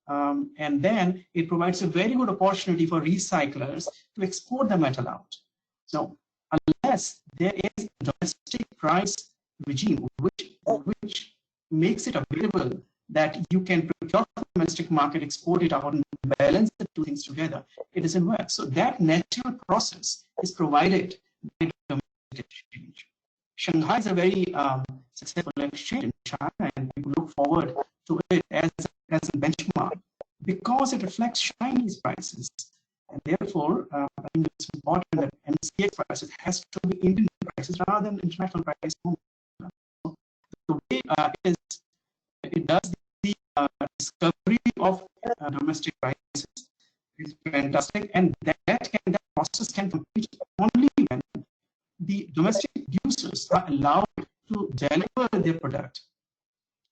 and then it provides a very good opportunity for recyclers to export the metal out. So unless there is a domestic price regime which makes it available that you can procure the domestic market, export it out, and balance the two things together, it doesn't work. So that natural process is provided by domestic exchange. Shanghai is a very successful exchange in China, and people look forward to it as a benchmark because it reflects Chinese prices. And therefore, I think it's important that MCX prices has to be Indian prices rather than international prices. So the way it does the discovery of domestic prices is fantastic, and that process can complete only when the domestic producers are allowed to deliver their product.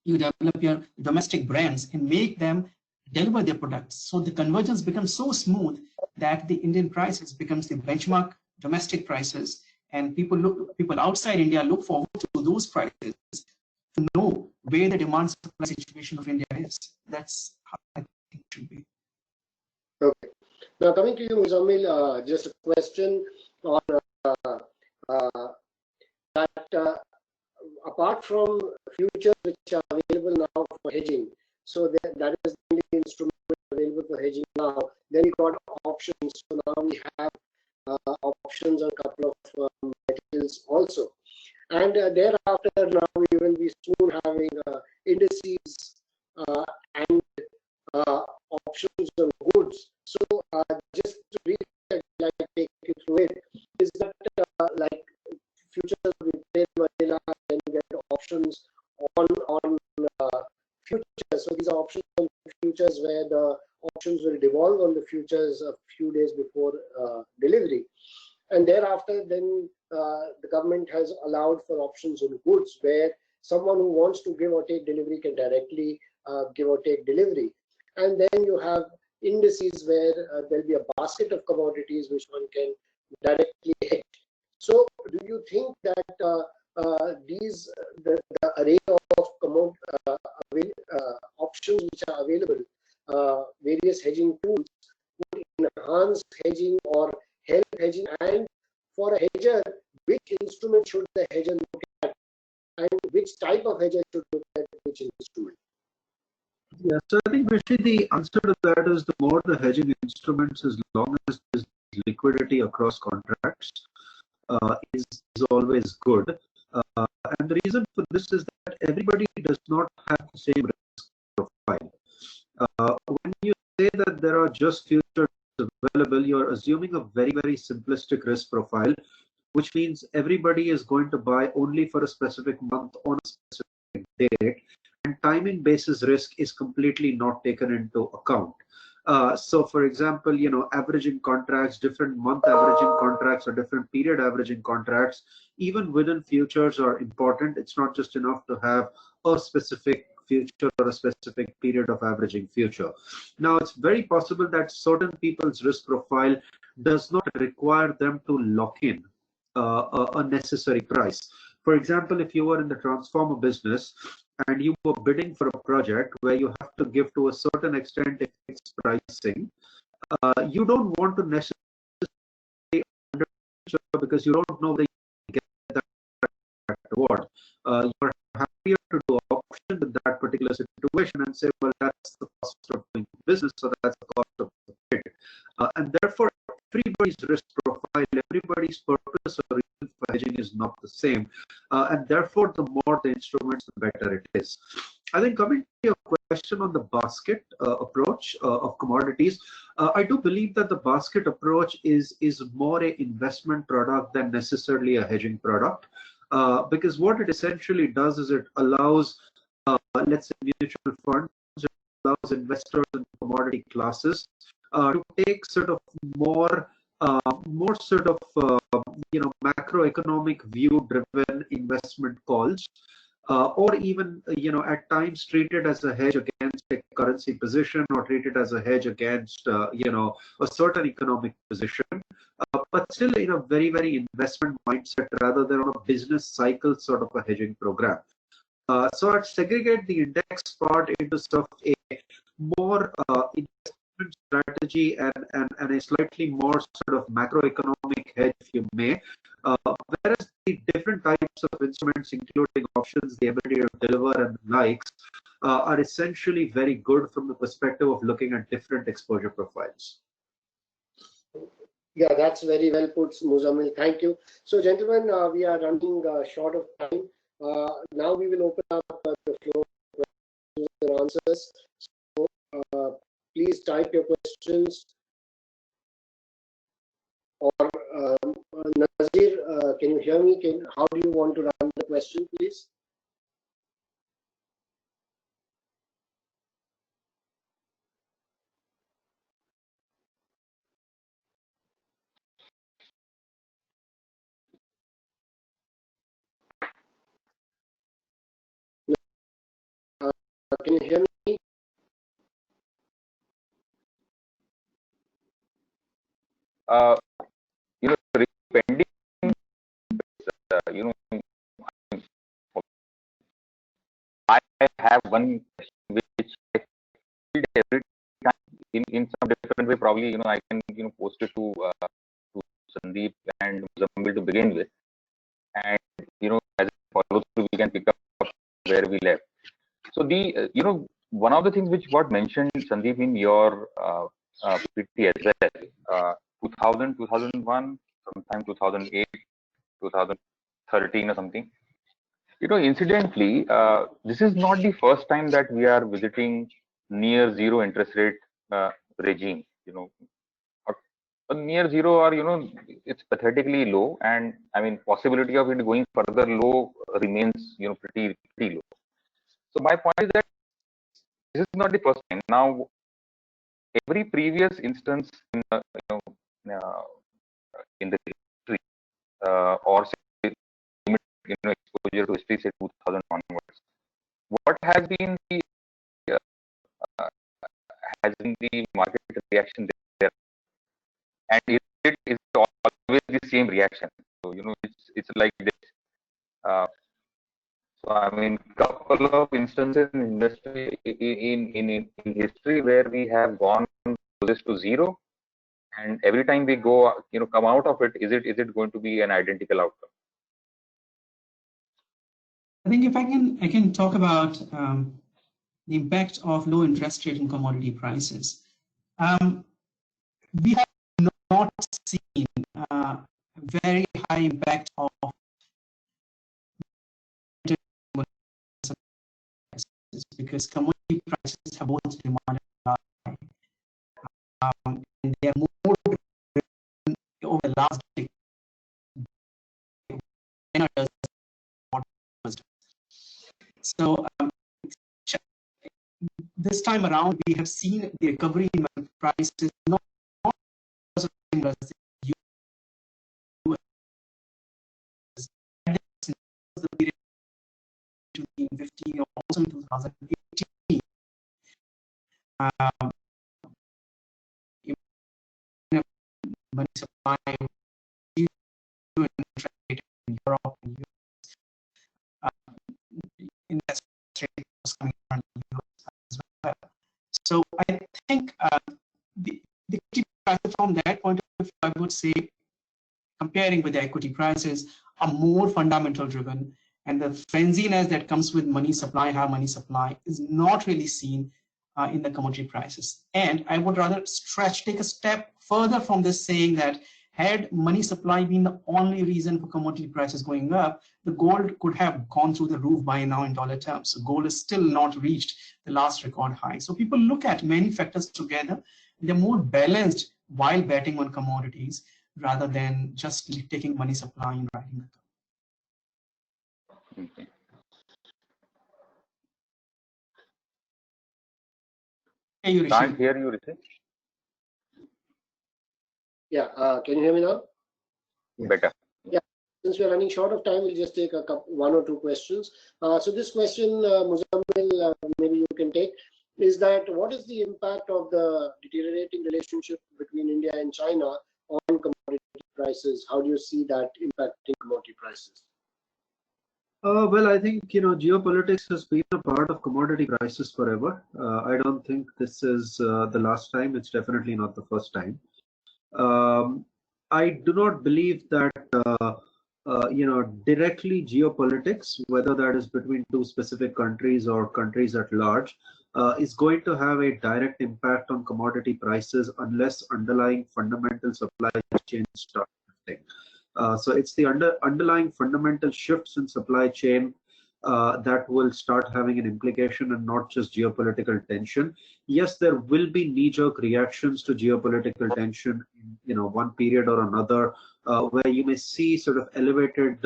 You develop your domestic brands and make them deliver their products. So the convergence becomes so smooth that the Indian prices becomes the benchmark domestic prices, and people outside India look forward to those prices to know where the demand supply situation of India is. That's how I think it should be. Okay. Now coming to you, Muzammil, just a question on that apart from futures which are available now for hedging, so that is the only instrument available for hedging now. Then we got options. So now we have options on a couple of metals also. And thereafter, now we will be soon having indices and options on goods. So just to really take you through it, is that like futures will be plain vanilla, then you get options on futures. So these are options on futures where the options will devolve on the futures a few days before delivery. And thereafter, then the government has allowed for options on goods where someone who wants to give or take delivery can directly give or take delivery. And then you have indices where there'll be a basket of commodities which one can directly hedge. So do you think that the array of options which are available, various hedging tools, would enhance hedging or help hedging? And for a hedger, which instrument should the hedger look at, and which type of hedger should look at which instrument? Yeah, so I think, Rishi, the answer to that is the more the hedging instruments, as long as there's liquidity across contracts, is always good. And the reason for this is that everybody does not have the same risk profile. When you say that there are just futures available, you're assuming a very, very simplistic risk profile, which means everybody is going to buy only for a specific month on a specific date, and timing basis risk is completely not taken into account. So for example, averaging contracts, different month averaging contracts or different period averaging contracts, even within futures are important. It's not just enough to have a specific future or a specific period of averaging future. Now, it's very possible that certain people's risk profile does not require them to lock in a necessary price. For example, if you were in the transformer business and you were bidding for a project where you have to give to a certain extent a fixed pricing, you don't want to necessarily because you don't know whether you get that reward. You're happier to do option with that particular situation and say, well, that's the cost of doing business, so that's the cost of the bid. And therefore, everybody's risk profile, everybody's purpose or reason for hedging is not the same. And therefore, the more the instruments, the better it is. I think coming to your question on the basket approach of commodities, I do believe that the basket approach is more an investment product than necessarily a hedging product. Because what it essentially does is it allows, let's say, mutual funds, it allows investors in commodity classes to take sort of more sort of macroeconomic view driven investment calls, or even at times treat it as a hedge against a currency position, or treat it as a hedge against a certain economic position, but still in a very, very investment mindset rather than on a business cycle sort of a hedging program. So I'd segregate the index part into sort of a more investment strategy and a slightly more sort of macroeconomic hedge, if you may. Whereas the different types of instruments, including options, the ability to deliver and the likes, are essentially very good from the perspective of looking at different exposure profiles. Yeah, that's very well put, Muzammil. Thank you. So, gentlemen, we are running short of time. Now we will open up the floor for questions and answers. So, please type your questions. Or Nazir, can you hear me? How do you want to run the question, please? Can you hear me? Pending, I have one question which I feel every time in some different way. Probably, I can, post it to Sandeep and Muzammil to begin with, and as a follow through, we can pick up where we left. So the one of the things which got mentioned, Sandeep, in your PT as well, 2000, 2001, sometime 2008, 2013 or something. Incidentally, this is not the first time that we are visiting near zero interest rate regime. Near zero, or it's pathetically low, and I mean possibility of it going further low remains pretty low. So my point is that this is not the first time. Now, every previous instance in in the history, or say exposure to history, say 2000 onwards, what has been the market reaction there, and it is always the same reaction. So it's like this. So I mean, couple of instances in industry in history where we have gone closest to zero, and every time we go come out of it, is it going to be an identical outcome? I think if I can talk about the impact of low interest rate in commodity prices. We have not seen very high impact of because commodity prices have both demand and supply, and they are more over the last decade. So this time around, we have seen the recovery in prices not because of the US, the period 2015 or also in 2018. Money supply in Europe and US, interest rate was coming from the US as well. So I think the equity prices from that point of view, I would say, comparing with the equity prices, are more fundamental driven, and the frenziness that comes with money supply, high money supply, is not really seen in the commodity prices. And I would rather take a step further from this, saying that had money supply been the only reason for commodity prices going up, the gold could have gone through the roof by now in dollar terms. So gold is still not reached the last record high. So people look at many factors together. They're more balanced while betting on commodities rather than just taking money supply and riding the curve. Okay. Hey, Can't hear you, Rishi. Yeah, can you hear me now? Better. Yeah, since we're running short of time, we'll just take one or two questions. So this question, Muzammil, maybe you can take, is that what is the impact of the deteriorating relationship between India and China on commodity prices? How do you see that impacting commodity prices? Well, I think, geopolitics has been a part of commodity prices forever. I don't think this is the last time. It's definitely not the first time. I do not believe that, directly geopolitics, whether that is between two specific countries or countries at large, is going to have a direct impact on commodity prices unless underlying fundamental supply chains start shifting. So it's the underlying fundamental shifts in supply chain that will start having an implication and not just geopolitical tension. Yes, there will be knee-jerk reactions to geopolitical tension in one period or another, where you may see sort of elevated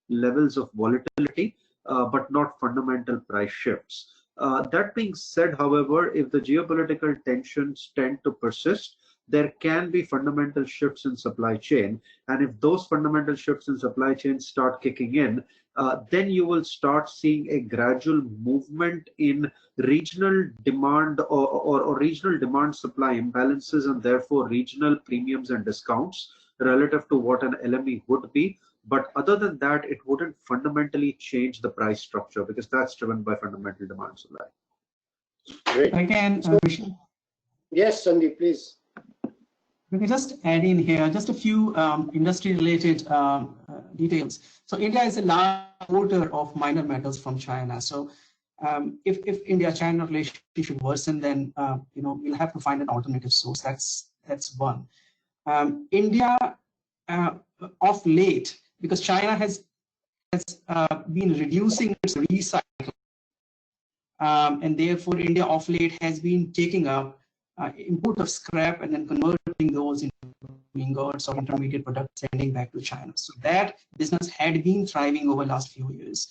levels of volatility, but not fundamental price shifts. That being said, however, if the geopolitical tensions tend to persist, there can be fundamental shifts in supply chain. And if those fundamental shifts in supply chain start kicking in, then you will start seeing a gradual movement in regional demand or regional demand supply imbalances, and therefore regional premiums and discounts relative to what an LME would be. But other than that, it wouldn't fundamentally change the price structure because that's driven by fundamental demand supply. Great. I can, Yes, Sandeep, please. We can just add in here just a few industry-related details. So India is a large importer of minor metals from China. So if India-China relationship should worsen, then we'll have to find an alternative source. That's one. India, of late, because China has been reducing its recycling, and therefore India of late has been taking up import of scrap and then converting those into ingots or intermediate products, sending back to China. So that business had been thriving over the last few years.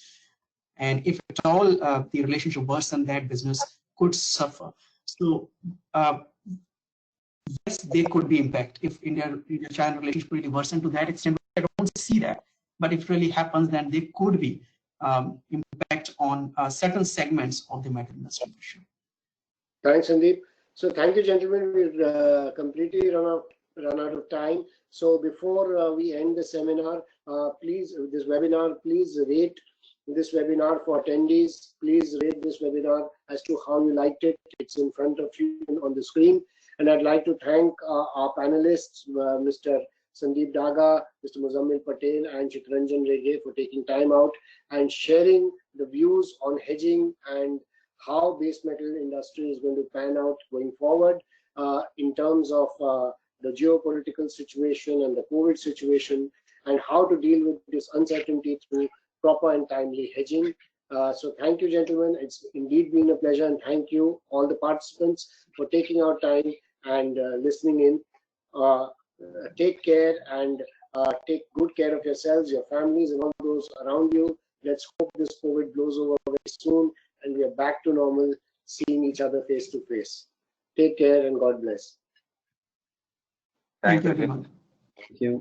And if at all the relationship worsened, that business could suffer. So yes, there could be impact if India-China relationship really worsened to that extent. I don't see that. But if it really happens, then there could be impact on certain segments of the metal industry for sure. Thanks, Sandeep. So thank you, gentlemen. We've completely run out of time. So before we end the seminar, please rate this webinar for attendees. Please rate this webinar as to how you liked it. It's in front of you on the screen. And I'd like to thank our panelists, Mr. Sandeep Daga, Mr. Muzammil Patel, and Chittaranjan Rege for taking time out and sharing the views on hedging and how base metal industry is going to pan out going forward in terms of the geopolitical situation and the COVID situation, and how to deal with this uncertainty through proper and timely hedging. So thank you, gentlemen. It's indeed been a pleasure, and thank you all the participants for taking our time and listening in. Take care and take good care of yourselves, your families, and all those around you. Let's hope this COVID blows over very soon and we are back to normal, seeing each other face to face. Take care and God bless. Thank you. everyone. Thank you.